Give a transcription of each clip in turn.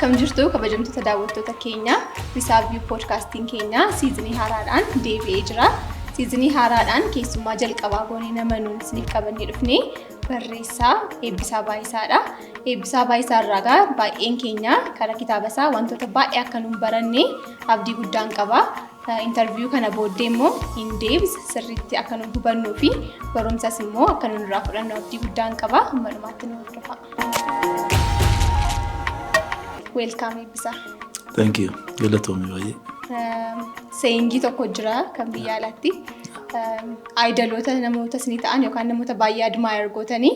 Akkam jirtu kabajamtoota daawwattoota keenya Risaa podcasting keenya seasonii haaraadhaan deebi'ee jira. Seasonii haaraadhaan keessummaa jalqabaa goonee nama nuun isiniif qabannee dhufne barreessaa Ebisa Bayissaadha. Ebisa Bayissaa irraa baay'een keenya karaa kitaaba isaa wantoota baay'ee akka nuun baranne abdii guddaan qaba. Interview kana booddee immoo in depth sirriitti akka nuun hubannuu fi barumsas immoo akka nuun irraa fudhannu abdii guddaan qaba. Ammanumaatti nu hordofa. Welcome Ebisa. Thank you. Galatoomii baay'ee. Sayingi tokko jira kan biyya alaatti. Idoloota namoota isinii ta'an yookaan namoota baay'ee admire gootanii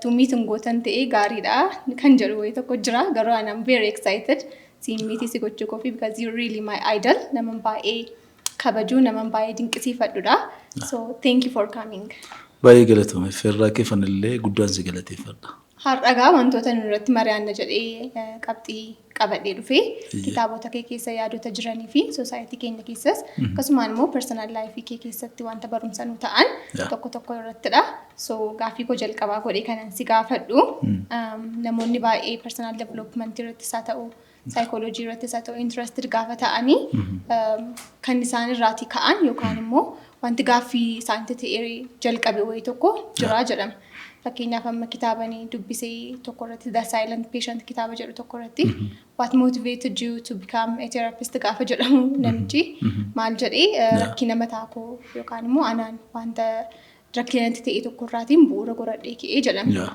tumiitiin gootan ta'ee gaariidha kan jedhu wayi tokko jira. Garuu I'm very excited. Siin meetii si gochuu kofi because you're really my idol. Naman baay'ee kabajuu, naman baay'ee dinqisiifadhudha. So thank you for coming. Baay'ee galatoomii. Ferraa keeffanillee guddaan si galateeffadha. Har'agaa wantoota nurratti mari'anna jedhee qabxii qabadhee dhufee kitaabota kee keessa yaadota jiranii fi society keenya keessas akkasumaan immoo personal life kee keessatti wanta barumsa nu ta'an tokko tokko irrattidha. So gaaffii koo jalqabaa godhee kanan si gaafadhu. Namoonni baay'ee personal development irrattis haa ta'u psychology irrattis haa ta'u interested gaafa ta'anii kan isaan irraatii ka'an yookaan immoo wanti gaaffii isaanitti ta'ee jalqabe wayii tokko jira jedhama. Fakkeenyaaf amma kitaabanii dubbisee tokko irratti The Silent Patient kitaaba jedhu tokko irratti what motivated you to become a therapist gaafa jedhamu namichi maal jedhee rakkina mataa koo yookaan immoo anaan wanta rakkinatti ta'e tokko irraatiin bu'uura godhadhee ka'ee jedhama.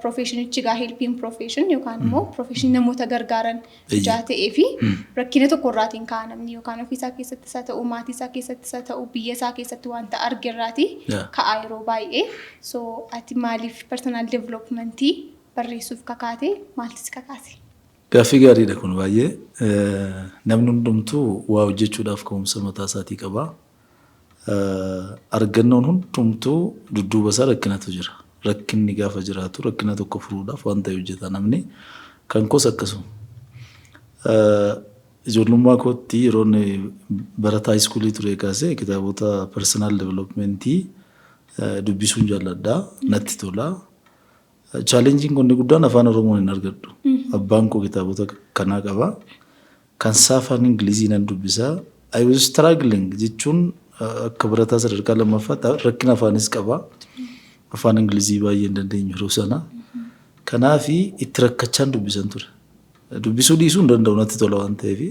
Professionichi gaa helping profession yookaan immoo profession namoota gargaaran ijaa ta'ee fi rakkina tokko irraatiin ka'an namni yookaan ofiisaa keessatti isa ta'u maatii isaa keessatti isa ta'u biyya isaa keessatti wanta arge irraati ka'aa yeroo baay'ee. So ati maaliif personal development barreessuuf kakaate maaltis kakaase? Gaaffii gaariidha kun baay'ee. Namni hundumtuu waa hojjechuudhaaf ka'umsa mataa isaatii qaba. Argannoon hundumtuu dudduuba isaa rakkinatu jira. Rakkinni gaafa jiraatu rakkina tokko furuudhaaf wanta hojjeta namni kan koos akkasuma. Ijoollummaa kootti yeroo barataa iskuulii ture kaasee kitaabota personal development dubbisuun jaalladha natti tola. Challenging kun guddaan afaan Oromoon hin argadhu. Abbaan koo kitaabota kanaa qaba. Kan afaan Ingiliziin dubbisa. I was struggling jechuun akka barataa sadarkaa lammaffaa rakkina afaanis qaba. Afaan Ingilizii baay'ee hin dandeenyu yeroo sana. Kanaafi itti rakkachaan dubbisan ture. Dubbisuu dhiisuu hin danda'u natti tola waan ta'eef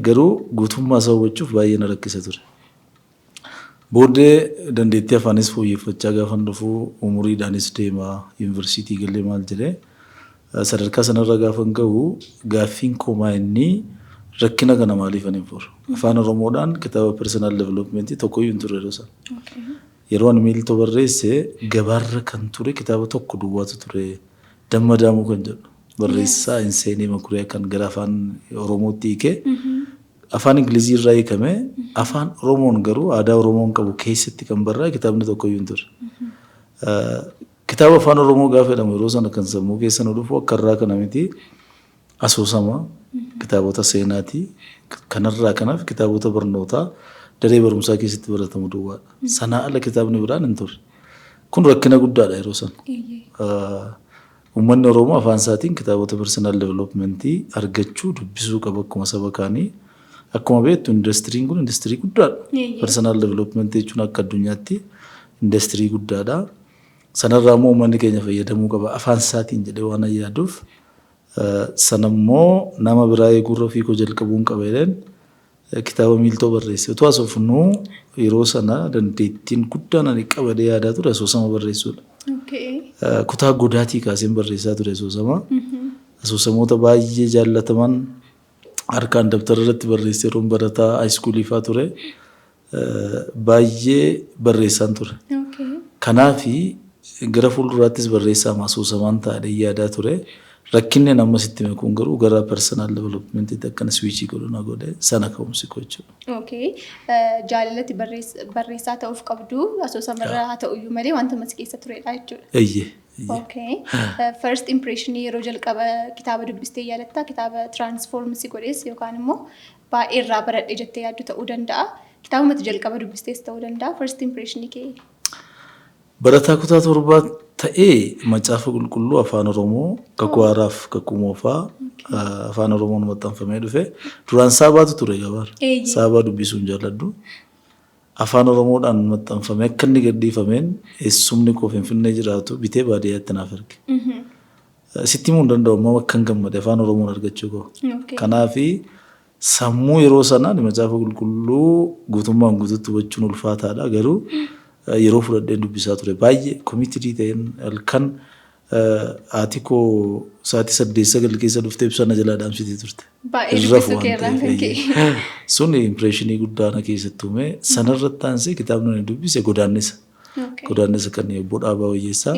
garuu guutummaa isaa hubachuuf baay'ee na rakkisa ture. Booddee dandeettii afaanis fooyyeffachaa gaafa dhufu umuriidhaanis deema yuunivarsiitii galee maal jedhee sadarkaa sanarra gaafa gahu gaaffiin koomaa inni rakkina kana maaliif hin furu. Afaan Oromoodhaan kitaaba personal development tokkoyyuu hin turre yeroo sana. Yeroo ani miiltoo barreesse gabaarra kan ture kitaaba tokko duwwaatu ture dammadaamuu kan jedhu barreessaa inseenii makuree kan gara afaan Oromootti hiike afaan Ingilizii irraa hiikame afaan Oromoon garuu aadaa Oromoon qabu keessatti kan barraa'e kitaabni tokkoyyuu hin turre. Kitaaba afaan Oromoo gaafa jedhamu yeroo sana kan sammuu keessa nu dhufu akka irraa kana miti asoosama kitaabota seenaati kanarraa kanaaf kitaabota barnootaa daree barumsaa keessatti baratamu duwwaadha. Sanaa ala kitaabni biraan hin turre. Kun rakkina guddaadha yeroo sana. Uummanni Oromoo afaan isaatiin kitaabota personal development argachuu dubbisuu qaba akkuma saba kaanii. Akkuma beektu industiriin kun industirii guddaadha. Personal development jechuun akka addunyaatti industirii guddaadha. Sanarraa immoo uummanni keenya fayyadamuu qaba afaan isaatiin jedhee waan yaaduuf sanammoo nama biraa eeguurra ofii koo jalqabuun qabeeleen kitaaba miiltoo barreesse. Otoo asoofnuu yeroo sana dandeettiin guddaan ani qabadee yaadaa ture asoosama barreessuudha. Kutaa godaatii kaaseen barreessaa ture asoosama. Asoosamoota baay'ee jaallataman harkaan dabtara irratti barreessee yeroon barataa haayiskuulii fa'aa ture baay'ee barreessaan ture. Kanaafi gara fuulduraattis barreessaa asoosamaan ta'ee yaadaa ture. Rakkinni nama sitti meekuun garuu gara personal development akkana switchii godhuna godhe sana ka'umsi gochuudha. Okay. Jaalalatti barreessaa ta'uuf qabdu asoosamarraa haa ta'uyyuu malee wanta mas keessa turedha jechuudha. Eeyyee. Okay. First impression yeroo jalqaba kitaaba dubbistee yaadatta kitaaba transform si godhees yookaan immoo baay'ee irraa baradhe jettee yaaddu ta'uu danda'a. Kitaaba mata jalqaba dubbistees ta'uu danda'a. First impression kee barataa kutaa torbaa ta'ee macaafa qulqulluu afaan Oromoo kakwaaraaf kakumoofaa afaan Oromoon maxxanfamee dhufe duraan saabaatu ture gabaar saabaa dubbisuun jaalladhu afaan Oromoodhaan maxxanfamee akka inni gadhiifameen eessumni koo Finfinnee jiraatu bitee baadiyyaatti naaf erge. Sitti himuu hin danda'u amma akkan gammade afaan Oromoon argachuu koo. Kanaafi sammuu yeroo sanaa macaafa qulqulluu guutummaan guututti hubachuun ulfaataadha garuu yeroo fudhadheen dubbisaa ture baay'ee koomitiidii ta'een halkan haati koo sa'aatii 8-9 keessa dhuftee ibsa na jalaa dhaamsitii turte. Baay'ee dubbisuu keerraan kan ka'e. Sun impireeshinii guddaa na keessatti uume sanarratti aansee kitaabni ani dubbise godaannisa. Godaannisa kan obbo Dhaabaa Wayyeessaa.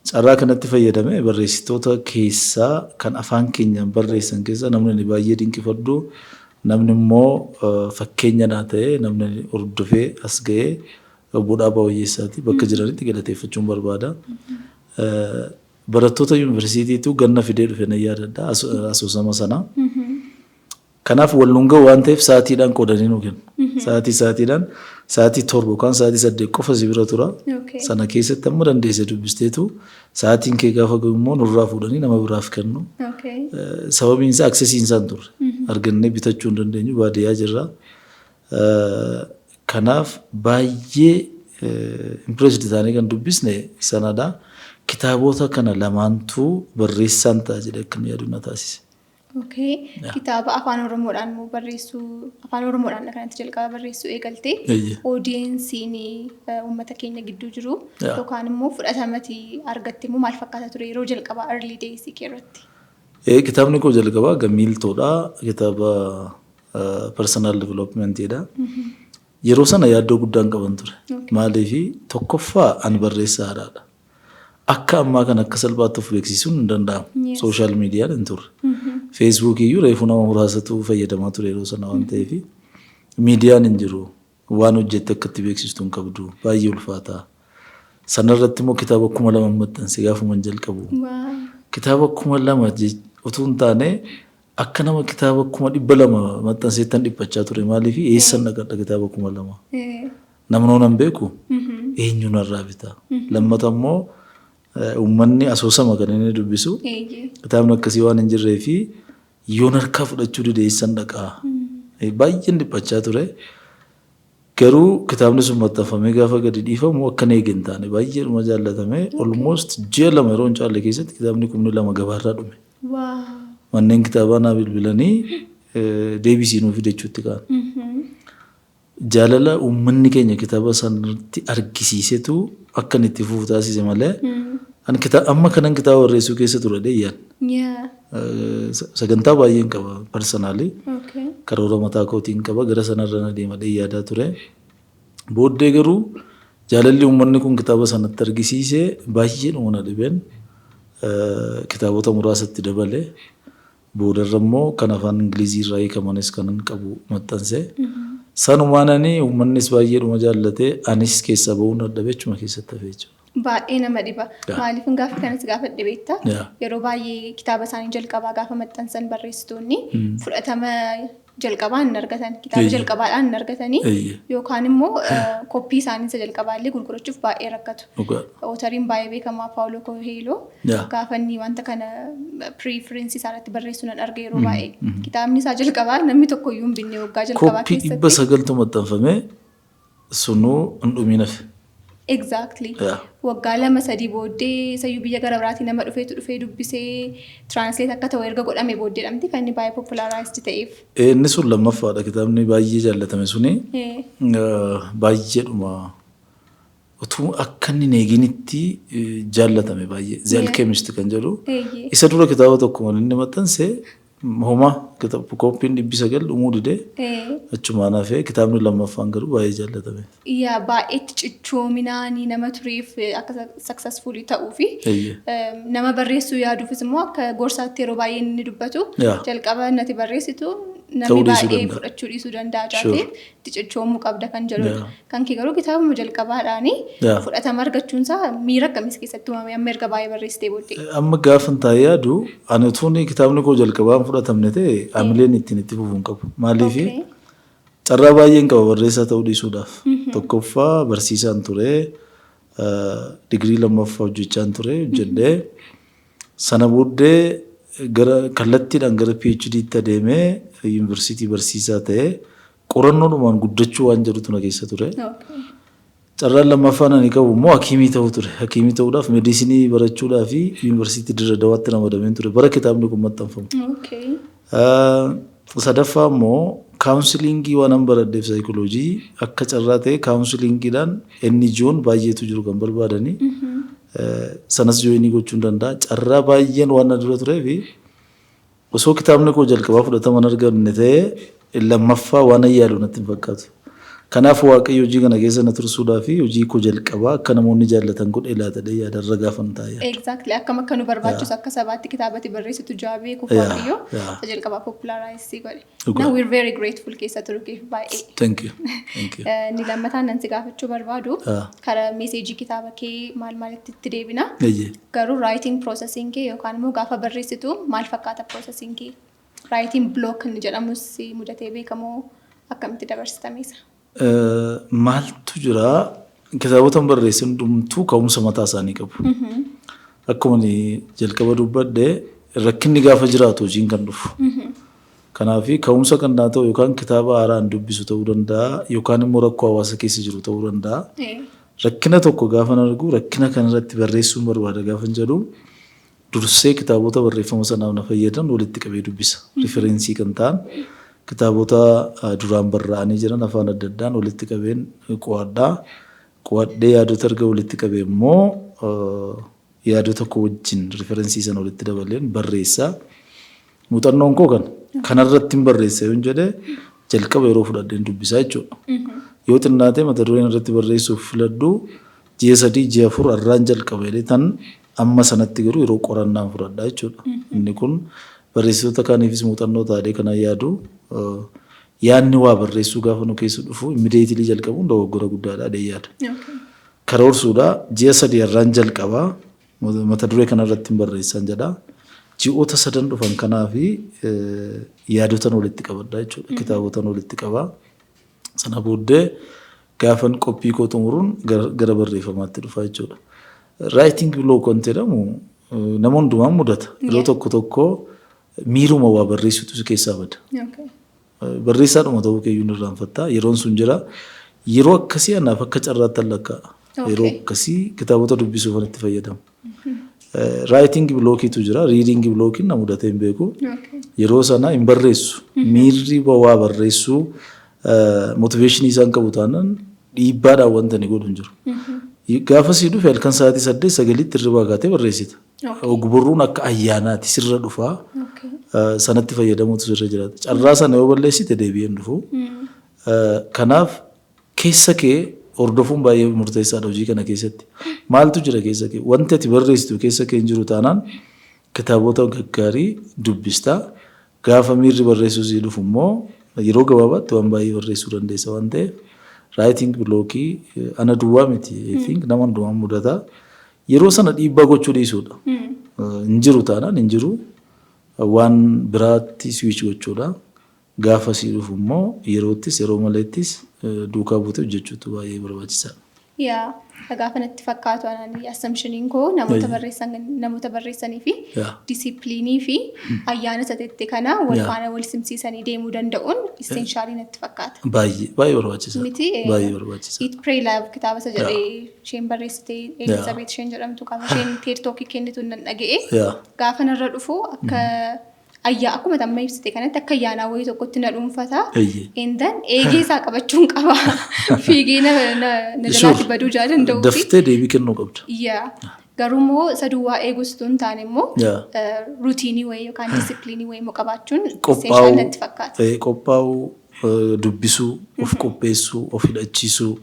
Carraa kanatti fayyadame barreessitoota keessaa kan afaan keenyaan barreessan keessaa namni baay'ee dinqifadhu namni immoo fakkeenya naa ta'e namni hordofee as ga'ee obbo Dhaabaa Wayyeessaati bakka jiranitti galateeffachuun barbaada. Barattoota yuunivarsiitiitu ganna fidee dhufe na yaadadha asoosama sana. Kanaaf wal nu ga'u waan ta'eef sa'aatiidhaan qoodanii nu kennu. Sa'aatiidhaan sa'aatii 7 yookaan sa'aatii 8 qofa si bira tura. Sana keessatti amma dandeesse dubbisteetu sa'aatiin kee gaafa ga'u immoo nurraa fuudhanii nama biraaf kennu. Sababiin isaa aksesiin isaan turre. Argannee bitachuu hin dandeenyu baadiyyaa jirra. Kanaaf baay'ee impireesd ta'anii kan dubbisne sanadha. Kitaabota kana lamaantu barreessaan ta'a jedhee akka yaadu na taasise. Kitaaba afaan Oromoodhaan barreessuu afaan Oromoodhaan kanatti jalqaba barreessuu eegaltee oodiyensiin uummata keenya gidduu jiru yookaan immoo fudhatamati argatte immoo maal fakkaata ture yeroo jalqabaa early days irratti? Kitaabni koo jalqabaa Gamiiltoodha. Kitaaba personal developmentidha. Yeroo sana yaaddoo guddaan qaban ture. Maaliif tokkoffaa ani barreessaa haaraadha. Akka ammaa kan akka salphaatti of beeksisuun hin danda'amu. Sooshaal miidiyaan hin turre. Facebook iyyuu reefuu nama muraasatu fayyadamaa ture yeroo sana waan ta'eef miidiyaan hin jiru. Waan hojjette akka itti beeksistu hin qabdu. Baay'ee ulfaataa. Sanarratti immoo kitaaba 2000 maxxanse gaafuman jalqabu. Kitaaba 2000 utuu hin taane akka nama kitaaba 200 maxxanseettan dhiphachaa ture. Maaliif eessan dhaqadha kitaaba 2000. Namni nan beeku eenyuun irraa bita. Lammata immoo uummanni asoosama kan inni dubbisu kitaabni akkasii waan hin jirree fi yoon harkaa fudhachuu dide eessan dhaqaa. Baay'een dhiphachaa ture. Garuu kitaabni sun maxxanfamee gaafa gadi dhiifamu akka eegin taane baay'eedhuma jaallatame. Almost ji'a 2 yeroo hin caalle keessatti kitaabni 2,000 gabaarraa dhume. Manneen kitaabaa naa bilbilanii deebisii nuuf fidachuutti kaan. Jaalala uummanni keenya kitaaba sanatti argisiisetu akka inni itti fufu taasise malee amma kanan kitaaba barreessuu keessa ture deeyyaan. Sagantaa baay'een qaba personally. Karoora mataa kootiin qaba gara sanarra na deema deeyyaadaa ture. Booddee garuu jaalalli uummanni kun kitaaba sanatti argisiise baay'eedhuma na dhibeen kitaabota muraasatti dabale. Boodarra immoo kan afaan Ingilizii irraa hiikamanis kanan qabu maxxanse. Sanumaananii uummannis baay'eedhuma jaallatee anis keessa ba'uun dadhabee achuma keessatti hafee jiru. Baay'ee nama dhiba. Maaliif gaafa kanas gaafa dhibeetta yeroo baay'ee kitaaba isaanii jalqabaa gaafa maxxansan barreessitoonni fudhatama jalqabaa hin argatan kitaaba jalqabaadhaan hin argatanii yookaan immoo koppii isaanii isa jalqabaallee gurgurachuuf baay'ee rakkatu. Ootariin baay'ee beekamaa Paawuloo Koheeloo gaafa inni wanta kana preference isaarratti barreessuun an arga yeroo baay'ee kitaabni isaa jalqabaa namni tokko iyyuu hin binne waggaa jalqabaa keessatti. Koppii 900 maxxanfame sunuu hin dhuminaaf. Exactly. Waggaa 2-3 booddee sayyuu biyya gara biraatii nama dhufee dubbisee translate akka ta'u erga godhame booddeedhamti kan inni baay'ee popularized ta'eef. Inni sun lammaffaadha kitaabni baay'ee jaallatame suni. Baay'eedhuma utuu akka inni neeginitti jaallatame baay'ee. The Alchemist kan jedhu. Isa dura kitaaba tokko inni maxxanse homa koppiin 900 dhumuu dide achumaan hafee kitaabni lammaffaan garuu baay'ee jaallatame. Baay'eetti cichoominaanii nama tureef akka successfully ta'uu fi nama barreessuu yaaduufis immoo akka gorsaatti yeroo baay'ee inni dubbatu jalqaba nati barreessitu namni baay'ee fudhachuu dhiisuu danda'a jaatee itti cichoomuu qabda kan jedhudha. Kan kee garuu kitaabuma jalqabaadhaanii fudhatama argachuunsaa miira akkamiis keessatti uumame amma erga baay'ee barreessitee booddee. Amma gaafa taa'ee yaadu ani utuun kitaabni koo jalqabaan fudhatamne ta'e amileen ittiin itti fufuun qabu. Maaliif carraa baay'een qaba barreessaa ta'uu dhiisuudhaaf. Tokkoffaa barsiisaan ture digirii lammaffaa hojjechaan ture hojjedhee sana booddee gara kallattiidhaan gara PhD'tti adeemee yuunivarsiitii barsiisaa ta'ee qorannoodhumaan guddachuu waan jedhutu na keessa ture. Carraan lammaffaan ani qabu immoo hakiimii ta'uu ture. Hakiimii ta'uudhaaf meediisinii barachuudhaa fi yuunivarsiitii Dirre Dawaatti nama dameen ture. Bara kitaabni kun maxxanfamu. Sadaffaa immoo kaawunsiliingii waan an baradheef saayikooloojii akka carraa ta'e kaawunsiliingiidhaan NGO'n baay'eetu jiru kan barbaadanii. Sanas jooyinii gochuun danda'a. Carraa baay'een waan na dura turee fi osoo kitaabni koo jalqabaa fudhataman arganne ta'ee lammaffaa waan ayyaalu natti hin fakkaatu. Kanaaf waaqayyo hojii kana keessa na tursuudhaa fi hojii koo jalqabaa akka namoonni jaallatan godhe laatadhee yaadarra gaafan taa'e. Exactly. Akkam akka nu barbaachisu akka sabaatti kitaabatti barreessitu jaabee kuuf waaqayyo jalqabaa populaaraayisii godhe. Now we're very grateful keessa turu keef baay'ee. Thank you. Thank you. Ni lammataan nan si gaafachuu barbaadu karaa meeseejii kitaaba kee maalitti itti deebina. Garuu writing processing kee yookaan immoo gaafa barreessitu maal fakkaata processing kee? Writing block ni jedhamus mudatee beekamoo akkamitti dabarsitameessa? Maaltu jira kitaabota barreessan hundumtuu ka'umsa mataa isaanii qabu. Akkuma jalqaba dubbadde rakkinni gaafa jiraatu hojiin kan dhufu. Kanaaf ka'umsa kan naa ta'u yookaan kitaaba haaraan dubbisu ta'uu danda'a yookaan immoo rakkoo hawaasa keessa jiru ta'uu danda'a. Rakkina tokko gaafa argu rakkina kanarratti barreessuun barbaada gaafa jedhu dursee kitaabota barreeffama sanaaf na fayyadan walitti qabee dubbisa. Rifereensii kan ta'an kitaabota duraan barraa'anii jiran afaan adda addaan walitti qabeen qo'adhaa. Qo'adhee yaadota erga walitti qabee immoo yaadota koo wajjin rifereensii sana walitti dabaleen barreessaa. Muuxannoon koo kanarratti hin barreessa yoo jedhe jalqaba yeroo fudhadheen dubbisaa jechuudha. Yoo xinnaatee mata dureen irratti barreessuuf filadhu ji'a 3 ji'a 4 arraan jalqabee tan amma sanatti garuu yeroo qorannaan fudhadhaa jechuudha. Inni kun barreessitoota kaaniifis muuxannoo taatee kana yaadu yaadni waa barreessuu gaafa nu keessa dhufu immediately jalqabuun dogoggora guddaadha yaada. Karoorsuudha ji'a 3 arraan jalqabaa mata duree kanarratti barreessan jedha. Ji'oota 3 dhufan kanaafi yaadotan walitti qabadha jechuudha. Kitaabotan walitti qabaa. Sana booddee gaafan qophii koo xumuruun gara barreeffamaatti dhufa jechuudha. Writing block kan jedhamu nama hundumaan mudata. Yeroo tokko tokko miiruma waa barreessitu keessaa bada. Barreessaadhuma ta'uu keeyyuu ni irraanfatta. Yeroon sun jira. Yeroo akkasii anaaf akka carraatti lakka'a. Yeroo akkasii kitaabota dubbisuuf kan itti fayyadamu. Writing blockitu jira. Reading blockin na mudatee hin beeku. Yeroo sana hin barreessu. Miirri waa barreessuu motivationii isaan qabu taanaan dhiibbaadhaan wanta ni godhu hin jiru. Gaafa sii dhufe halkan sa'aatii 8-9 irra baatee barreessita. Ogbarruun akka ayyaanaati sirra dhufaa. Sanatti fayyadamuutu sirra jiraata. Carraa sana yoo balleessite deebi'een dhufu. Kanaaf keessa kee hordofuun baay'ee murteessaadha hojii kana keessatti. Maaltu jira keessa kee? Wanti ati barreessitu keessa kee hin jiru taanaan kitaabota gaggaarii dubbista. Gaafa miirri barreessuu sii dhufu immoo yeroo gabaabaatti waan baay'ee barreessuu dandeessa waan ta'eef writing blockii ana duwwaa miti. I think nama hundumaan mudata. Yeroo sana dhiibbaa gochuu dhiisuudha. Hin jiru taanaan hin jiru. Waan biraatti switch gochuudha. Gaafa sii dhufu immoo yeroottis yeroo maleettis duukaa buutee hojjechuutu baay'ee barbaachisaadha. Yaa gaafa natti fakkaatu anani assumptioniin koo namoota barreessanii fi disiplinii fi ayyaana sateetti kana wal faana wal simsiisanii deemuu danda'uun essentially natti fakkaata. Baay'ee barbaachisaadha. Miti baay'ee barbaachisaadha. Eat Pray Love kitaaba isa jedhee isheen barreessitee Elizabeth isheen jedhamtu qaba. Isheen TED Talk kennitu nan dhaga'e. Gaafa narra dhufu akka akkuma tamma ibsite kanatti akka ayyaanaa wayii tokkotti na dhuunfata. Indan eegee isaa qabachuun qaba. Fiigee na jalaatti baduu jaa danda'u. Daftee deebii kennuu qabda. Garuu immoo saduwwaa eegustu hin taane immoo ruutiinii wayii yookaan disiplinii wayii immoo qabaachuun essential natti fakkaata. Qophaa'uu, dubbisuu, of qopheessuu, of hidhachiisuu.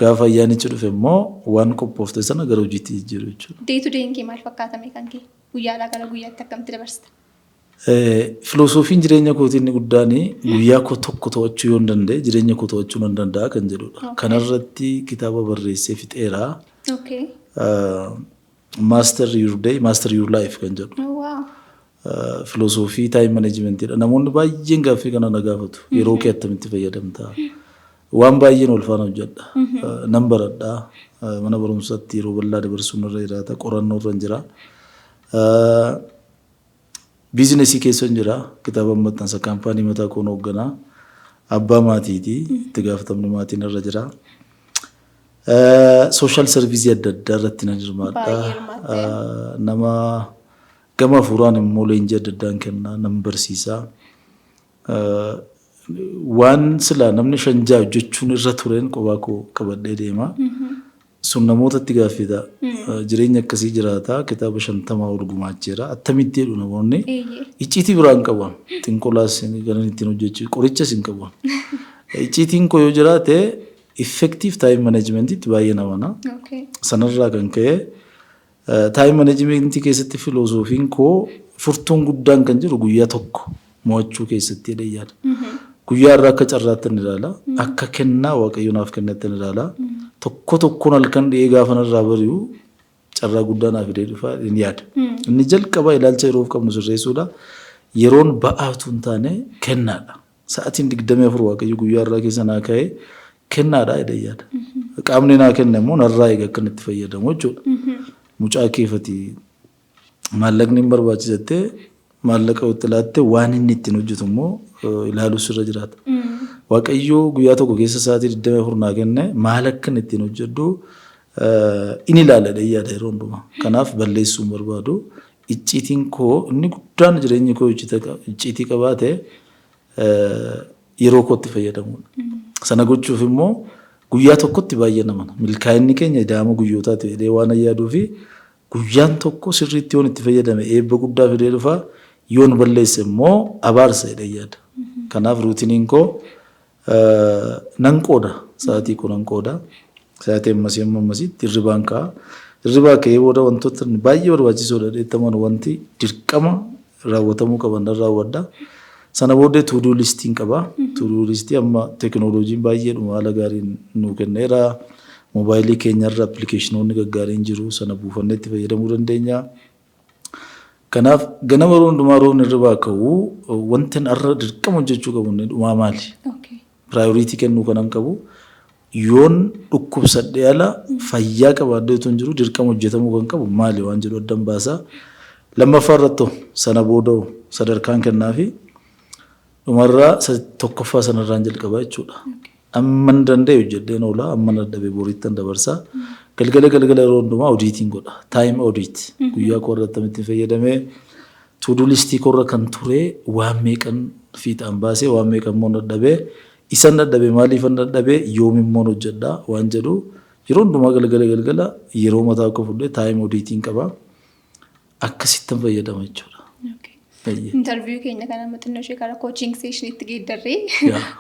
Gaafa ayyaanichi dhufe immoo waan qophoofte sana gara hojiitti jijjiiruu jechuudha. Day to day kee maal fakkaatame kan kee? Guyyaadhaa gara guyyaatti akkamitti dabarsita? Filosoofiin jireenya kootii inni guddaan guyyaa koo tokko to'achuu yoo hin danda'e jireenya koo to'achuu nan danda'a kan jedhudha. Kanarratti kitaaba barreessee fixeera. Master Your Day, Master Your Life kan jedhu. Filosoofii time managementidha. Namoonni baay'een gaaffii kana na gaafatu. Yeroo kee attamitti fayyadamtaa? waan baay'een wal faana hojjedha. Nan baradha. Mana barumsaatti yeroo bal'aa dabarsuun irra jiraata. Qorannoo irra jira. Biizinesii keessa jira. Kitaaba maxxansa kaampaanii mataa koon hoogganaa. Abbaa maatiiti. Itti gaafatamni maatiin irra jira. Social service adda addaa irratti nan hirmaadha. Nama gama hafuuraan immoo leenjii adda addaan kenna. Nan barsiisa. Waan sila namni shanjaa hojjechuun irra tureen qophaa koo qabadhee deema. Sun namootatti gaaffita. Jireenya akkasii jiraata. Kitaaba 50 ol gumaacheera. Attamitti jedhu namoonni icciitii biraan qaban. Xinqolaas galan ittiin hojjechuu qorichas hin qaban. Icciitiin koo yoo jiraate effective time management itti baay'ee namana. Sanarraa kan ka'e time management keessatti filoosofiin koo furtuun guddaan kan jiru guyyaa tokko mo'achuu keessatti yaada. Guyyaa irraa akka carraatti ni ilaala. Akka kennaa waaqayyo naaf kennetti ni ilaala. Tokkoon halkan dhi'ee gaafa narraa bari'u carraa guddaa naaf fidee dhufa ni yaada. Inni jalqaba ilaalcha yeroo qabnu sirreessuudha. Yeroon ba'aatu hin taane kennaadha. Sa'aatiin 24 waaqayyo guyyaa irraa keessa naa ka'ee kennaadha jedhee yaada. Qaamni naa kenne immoo narraa eega akka itti fayyadamu jechuudha. Mucaa keefati maallaqni hin barbaachisattee maallaqa itti laatte waan inni ittiin hojjetu immoo ilaaluu sirra jiraata. Waaqayyo guyyaa tokko keessa sa'aatii 24 naa kenne maal akka ittiin hojjedhu inni ilaala jedhee yaada yeroo hundumaa. Kanaaf balleessuu hin barbaadu. Icciitiin koo inni guddaan jireenyi koo icciitii qabaate yeroo kootti fayyadamuudha. Sana gochuuf immoo guyyaa tokkotti baay'ee namana. Milkaa'inni keenya idaama guyyootaati jedhee waan yaaduu fi guyyaan tokko sirriitti yoon itti fayyadame eebba guddaa fidee dhufa yoon balleesse immoo abaarsa jedhee yaada. Kanaaf ruutiniin koo nan qooda. Sa'aatii koo nan qooda. Sa'aatii ammasiitti hirribaan ka'a. Hirribaa ka'ee booda wantoota baay'ee barbaachisoodha jedhaman wanti dirqama raawwatamuu qaban nan raawwadha. Sana booddee to-do listiin qaba. To-do listii amma teekinooloojiin baay'eedhuma haala gaariin nuu kenneera. Moobaayilii keenyarra appilikeeshinoonni gaggaariin jiru. Sana buufannee itti fayyadamuu dandeenya. Kanaaf ganama hundumaa roon hirribaa ka'uu wanti har'a dirqama hojjechuu qabu dhumaa maali? Priority kennuu kanan qabu. Yoon dhukkubsadhee ala fayyaa qabaaddeetu hin jiru dirqama hojjetamuu kan qabu maali waan jedhu addan baasaa. Lammaffaa irratti sana booda sadarkaan kennaafi dhumarraa tokkoffaa sanarraan jalqabaa jechuudha. Amman danda'e hojjedheen oola amman dadhabee boriittan dabarsaa. Galgala yeroo hundumaa audiitiin godha. Time audit. Guyyaa koo irratti ittiin fayyadamee to-do listii koo irra kan ture waan meeqan fiixaan baasee waan meeqan immoo dadhabee isan dadhabee maaliif dadhabee yoom immoo hojjedhaa waan jedhu yeroo hundumaa galgala yeroo mataa koo fudhee time audiitiin qaba. Akkasittan fayyadama jechuudha. Interview keenya kana maxxannoo ishee karaa coaching session itti geeddarree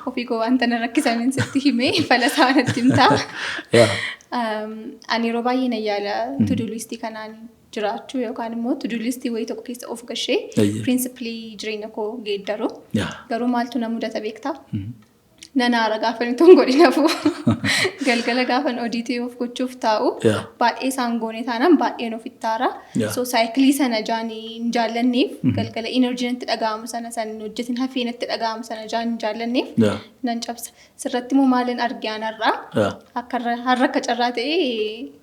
ofii koo wanta na rakkisan sitti himee fala isaanitti himtaa. Ani yeroo baay'ee na yaala to-do listii kanaan jiraachuu yookaan immoo to-do listii wayii tokko keessa of gashee principally jireenya koo geeddaru. Garuu maaltu na mudata beektaa? Nanaara gaafan itoo godhinafu galgala gaafan audiitii of gochuuf taa'u baay'ee isaan goone taanaan baay'een of ittaara. So saayikilii sana jaanii hin jaallanneef galgala enerjiin itti dhaga'amu sana san hojjetin hafeen itti dhaga'amu sana jaanii hin jaallanneef nan cabsa. Sirratti immoo maalin argaanarraa akka har'a akka carraa ta'ee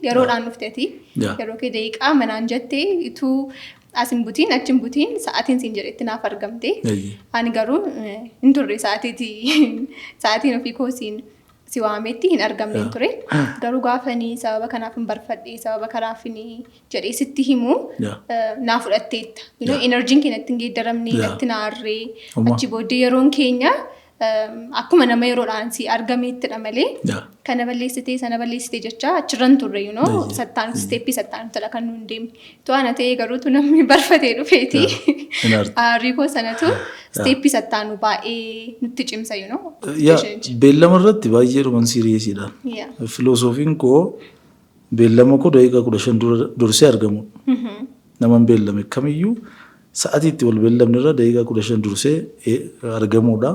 yeroodhaan dhufteeti. Yeroo kee daqiiqaa manaan jettee ituu asin butiin achin butiin sa'aatiin siin jedhetti naaf argamte. Ani garuu hin turre sa'aatiin ofii koo si waametti hin argamne ture. Garuu gaafanii sababa kanaaf hin barfadhee sababa kanaaf jedhee sitti himu naa fudhatteetta. Enerjiin keenya ittiin geeddaramne natti naarree achi booddee yeroon keenya akkuma nama yeroodhaan si argameettidha malee kana balleessitee sana balleessitee jecha achirran turre sattaan steeppii sattaan tala kan nuun deemne. To'ana ta'ee garuu tu namni barfatee dhufeeti. Riikoo sanatu steeppii sattaan baay'ee nutti cimsa beellama irratti baay'ee dhuman siiriyeesiidhaan. Filoosofiin koo beellama koo daqiiqaa 15 dursee argamu. Naman beellame kamiyyuu sa'aatiitti wal beellamne irra daqiiqaa 15 dursee argamuudha.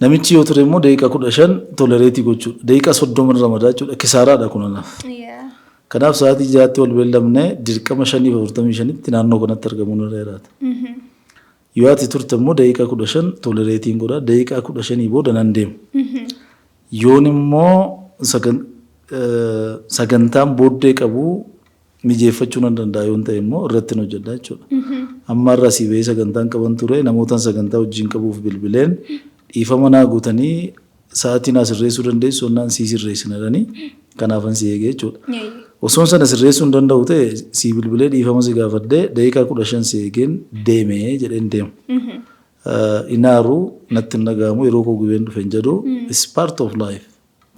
Namichi yoo ture immoo daqiiqaa 15 tolereetii gochuudha. Daqiiqaa 30 ramadaa jechuudha. Kisaaraadha kunanaaf. Kanaaf sa'aatii 6tti wal beellamne dirqama 5:45tti naannoo kanatti argamuun irra jiraata. Yoo ati turte immoo daqiiqaa 15 tolereetiin godha. Daqiiqaa 15 booda nan deemu. yoon immoo sagantaan booddee qabu mijeeffachuu nan danda'a yoon ta'e immoo irratti hin hojjedha jechuudha. Amma irraa si bahee sagantaan qaban ture namootaan sagantaa wajjin qabuuf bilbileen dhiifama naa guutanii sa'aatii naa sirreessuu dandeessu onnaan sii sirreessinadhanii kanaafan si eegee jechuudha. Osoon sana sirreessuu hin danda'u ta'e si bilbilee dhiifama si gaafadhee daqiiqaa 15 si eegeen deemee jedheen deemu. Inaaru natti hin dhaga'amu yeroo koo gubeen dhufe hin jedhu is part of life.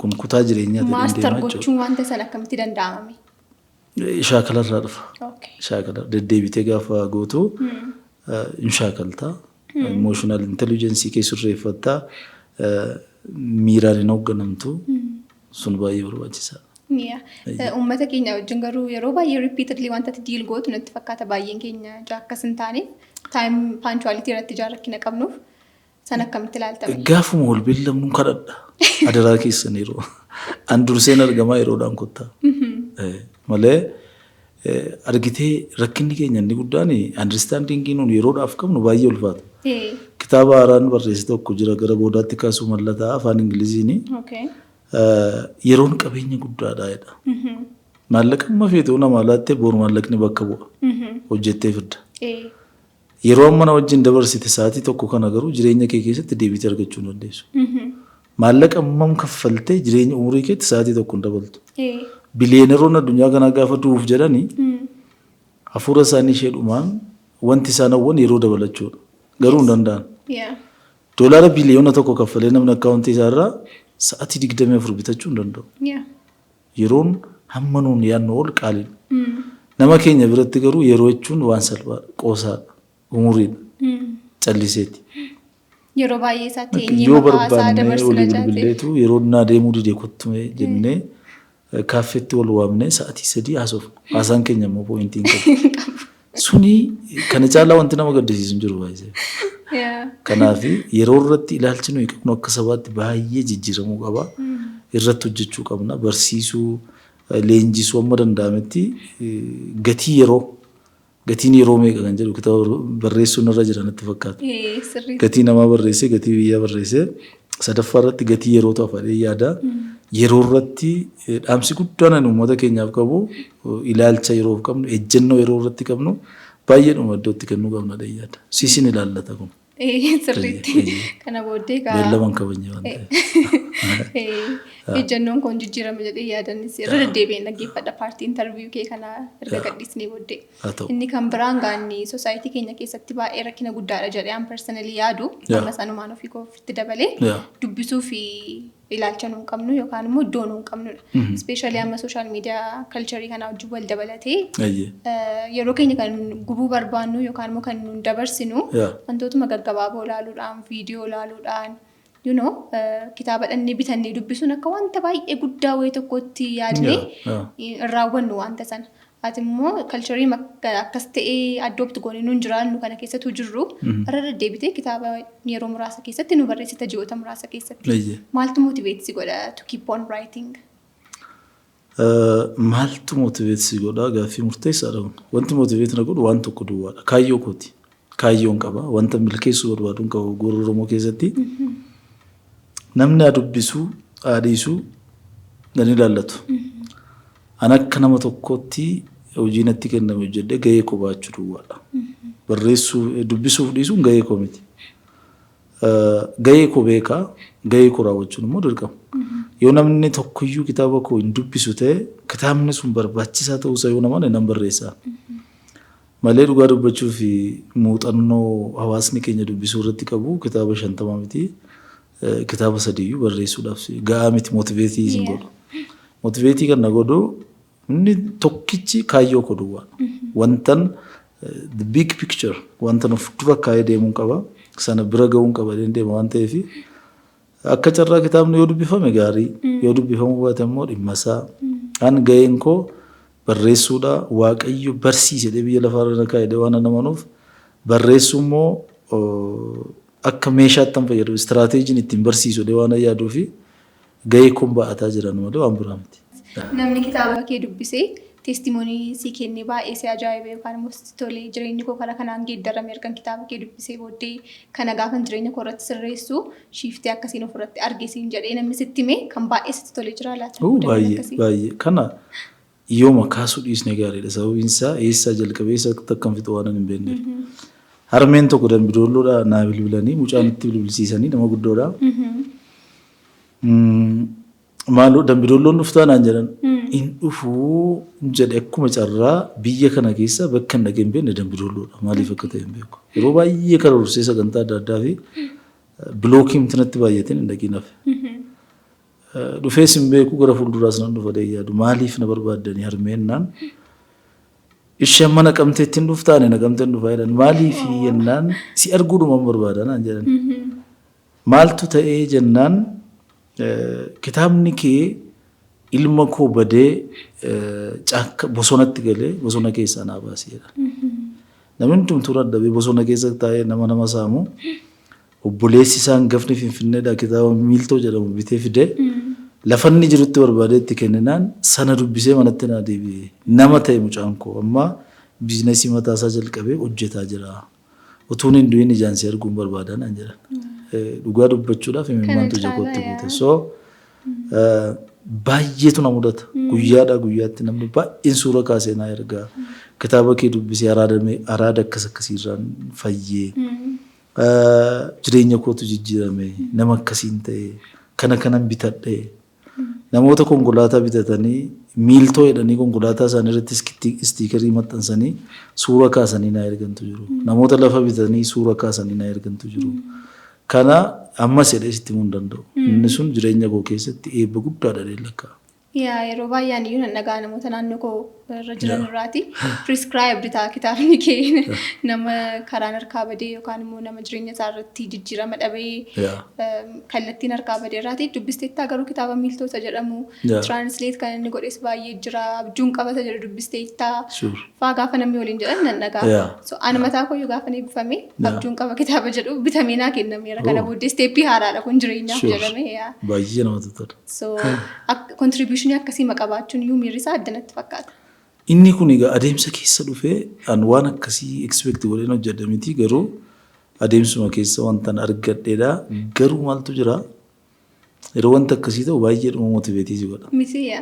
Kun kutaa jireenyaa ta'e maastar gochuun wanta sana akkamitti danda'amame? Shaakalarraa dhufa. Shaakala deddeebitee gaafa gootu hin shaakaltaa. Emotional intelligence kee sirreeffattaa. Miiraan hin hoogganamtu sun baay'ee barbaachisaadha. Uummata keenya wajjin garuu yeroo baay'ee repeatedly wanta diil gootu natti fakkaata baay'een keenya akkas hin taane time punctuality irratti rakkina qabnuuf san akkamitti ilaaltame? Gaafuma wal beellamnu kadhadha. Adaraa keessan yeroo an durseen argamaa yeroodhaan kottaa. Malee argitee rakkinni keenya inni guddaan understandingii nuun yeroodhaaf qabnu baay'ee ulfaata. Kitaaba haaraan barreesse tokko jira gara boodaatti kaasuu mallataa afaan Ingiliziini. Yeroon qabeenya guddaadha jedha. Maallaqa amma feetuu nama laattee boru maallaqni bakka bu'a. Hojjettee fidda. Yeroo amma wajjin dabarsite sa'aatii tokko kana garuu jireenya kee keessatti deebitee argachuu hin dandeessu. Maallaqa ammam kaffaltee jireenya umurii keetti sa'aatii tokko hin dabaltu. Biliyeeneroon addunyaa kanaa gaafa du'uuf jedhanii hafuura isaanii isheedhumaan wanti isaan hawwan yeroo dabalachuudha. Garuu hin danda'an. Doolaara biliyoona tokko kaffalee namni akkaawuntii isaarraa sa'aatii 24 bitachuu hin danda'u. Yeroon hamma nuun yaadnu ol qaaliidha. Nama keenya biratti garuu yeroo jechuun waan salphaadha, qoosaadha, umuriidha, calliseeti. Yeroo baay'ee isaatti eenyee maqaasaa dabarsina jaallatu yeroo naa deemuu didee kottume jennee kaaffeetti wal waamnee sa'aatii 3 haasofna. Haasaan keenya immoo pooyintiin qabu. Suni kana caalaa wanti nama gaddisiisu hin jiru baay'ee. Kanaaf yeroo irratti ilaalchi nuyi qabnu akka sabaatti baay'ee jijjiiramuu qaba. Irratti hojjechuu qabna. Barsiisuu, leenjisuu amma danda'ametti gatiin yeroo meeqa kan jedhu kitaaba barreessuun irra jira natti fakkaata. Gatii namaa barreessee, gatii biyyaa barreessee sadaffaa irratti gatii yeroo ta'u afadhee yaada. Yeroo irratti dhaamsi guddaan uummata keenyaaf qabu ilaalcha yeroof qabnu, ejjennoo yeroo irratti qabnu baay'ee dhuma iddootti kennuu qabna yaada. Sisin ilaallata kun. Sirriitti kana booddee beellaman kabajne waan ta'eef. Ejjennoon kun jijjiirama jedhee yaadanis irra deddeebi'een dhaggeeffadha paartii interviyuu kee kana erga gadhiisnee booddee. Inni kan biraan gaanni soosaayitii keenya keessatti baay'ee rakkina guddaadha jedhee an personally yaadu amma sanumaan ofii koofitti dabalee dubbisuu fi ilaalcha nuun qabnu yookaan immoo iddoo nuun qabnudha. Ispeeshaalii amma sooshaal miidiyaa kalcharii kana wajjin wal dabalatee yeroo keenya kan gubuu barbaannu yookaan immoo kan nuun dabarsinu wantootuma gaggabaaboo ilaaluudhaan, viidiyoo ilaaluudhaan, kitaaba dhannee bitannee dubbisuun akka wanta baay'ee guddaa wayii tokkotti yaadnee raawwannu wanta sana. Ati immoo kalcharii akkas ta'ee addoobtu goonee nuun jiraannu kana keessattuu jirru irra deddeebitee kitaaba yeroo muraasa keessatti nu barreessita ji'oota muraasa keessatti. Maaltu motiveetsi godha to keep on writing? Maaltu motiveetsi godha gaaffii murteessaadha. Wanti motiveet na godhu waan tokko duwwaadha. Kaayyoo kooti. Kaayyoon qaba. Wanta milkeessuu barbaaduun qabu gooroo Oromoo keessatti. Namni adubbisuu, aadhiisuu nan ilaallatu. An akka nama tokkotti hojii natti kenname hojjedhee gahee koo baachuu duwwaadha. Barreessuu, dubbisuuf dhiisuun gahee koo miti. Gahee koo beekaa, gahee koo raawwachuun immoo dirqama. Yoo namni tokkoyyuu kitaaba koo hin dubbisu ta'e kitaabni sun barbaachisaa ta'uusaa yoo namaan nan barreessaa. Malee dhugaa dubbachuu fi muuxannoo hawaasni keenya dubbisuu irratti qabu kitaaba 50 miti. Kitaaba 3 barreessuudhaaf gahaa miti motiveetii isin godhu. Motiveetii kan na godhu inni tokkichi kaayyoo koo duwwaa. Wantan the big picture wanta nuuf dura kaayee deemuun qaba. Sana bira ga'uun qaba deema waan ta'eef akka carraa kitaabni yoo dubbifame gaarii yoo dubbifamuu baate immoo dhimma isaa. An gaheen koo barreessuudha waaqayyo barsiise biyya lafaarra kaayee waan namanuuf barreessuu immoo akka meeshaatti fayyadu istiraateejiin ittiin barsiisu waan yaaduuf gahee kun ba'ataa jiran malee waan biraa miti. Namni kitaaba kee dubbisee testimony si kenne baay'ee si ajaa'ibe yookaan immoo si tole jireenyi koo karaa kanaan geeddarame ergan kitaaba kee dubbisee booddee kana gaafan jireenya koo irratti sirreessu shiiftee akkasiin ofirratti argisiin jedhee namni sitti hime kan baay'ee sitti tole jira laata. Baay'ee kana yooma kaasuu dhiisne gaariidha sababiin isaa eessaa jalqabee eessa akkam fixu waan hin beekne. Harmeen tokko dambidoolloodha naa bilbilanii mucaan itti bilbilsiisanii nama guddoodha. Maaloo dambidoolloon dhuftaa naan jedhan in dhufuu jedhe akkuma carraa biyya kana keessa bakka hin dhageen beekne dambidoolloodha maaliif akka ta'e hin beeku. Yeroo baay'ee karoorsee sagantaa adda addaa fi bilookii miti baay'ateen hin dhaginaaf. Dhufees hin beeku gara fuulduraas nan dhufa yaadu maaliif na barbaaddanii harmeennaan isheen mana qabtee ittiin dhuftaane na qabtee dhufaa jedhan maaliif jennaan si arguudhuma barbaada naan jedhan. Maaltu ta'ee jennaan kitaabni kee ilma koo badee caakka bosonatti galee bosona keessaa naa baasee jedha. Namni hundumtuu dadhabee bosona keessa taa'ee nama saamu obboleessi isaan gafni Finfinneedhaa kitaaba miiltoo jedhamu bitee fidee lafanni jirutti barbaadee itti kenninaan sana dubbisee manatti naa deebi'ee nama ta'e mucaan koo amma biizinasii mataasaa jalqabee hojjetaa jira. Utuun hin du'in ijaan si arguun barbaadaa naan jedhan. Dhugaa dubbachuudhaaf himimmaantu jakootti guute. So baay'eetu na mudata. Guyyaadhaa guyyaatti namni baay'een suura kaasee naa ergaa. Kitaaba kee dubbisee araada akkasiirraan fayyee. Jireenya kootu jijjiirame nama akkasiin ta'e kanan bitadhee namoota konkolaataa bitatanii miiltoo jedhanii konkolaataa isaanii irratti istiikarii maxxansanii suura kaasanii naa ergantu jiru. Namoota lafa bitatanii suura kaasanii naa ergantu jiru. Kana ammas jedhee sitti himuu hin danda'u. Inni sun jireenya koo keessatti eebba guddaadha lakkaa. Yeroo baay'een iyyuu nan dhagaa namoota naannoo koo irra jiran irraati prescribed ta'a kitaabni kee nama karaan harkaa badee yookaan immoo nama jireenya isaa irratti jijjiirama dhabee kallattiin harkaa badee irraati dubbisteettaa garuu kitaaba miiltota jedhamu translate kan inni godhes baay'ee jira abjuun qabata jedhu dubbisteettaa faa gaafa namni waliin jedhan nan dhagaa so ani mataa koo yoo gaafa eebbifame abjuun qaba kitaaba jedhu bitamee naa kennameera kana booddee steeppii haaraadha kun jireenyaaf jedhame baay'ee namatti tola. So contribution akkasii maqabaachuun iyyuu miirrisaa addanatti fakkaata. Inni kun egaa adeemsa keessa dhufee an waan akkasii expect godheen hojjedha miti garuu adeemsuma keessa wanta argadheedha garuu maaltu jira yeroo wanta akkasii ta'u baay'ee dhuma motiveetii si godha. Misiyaa.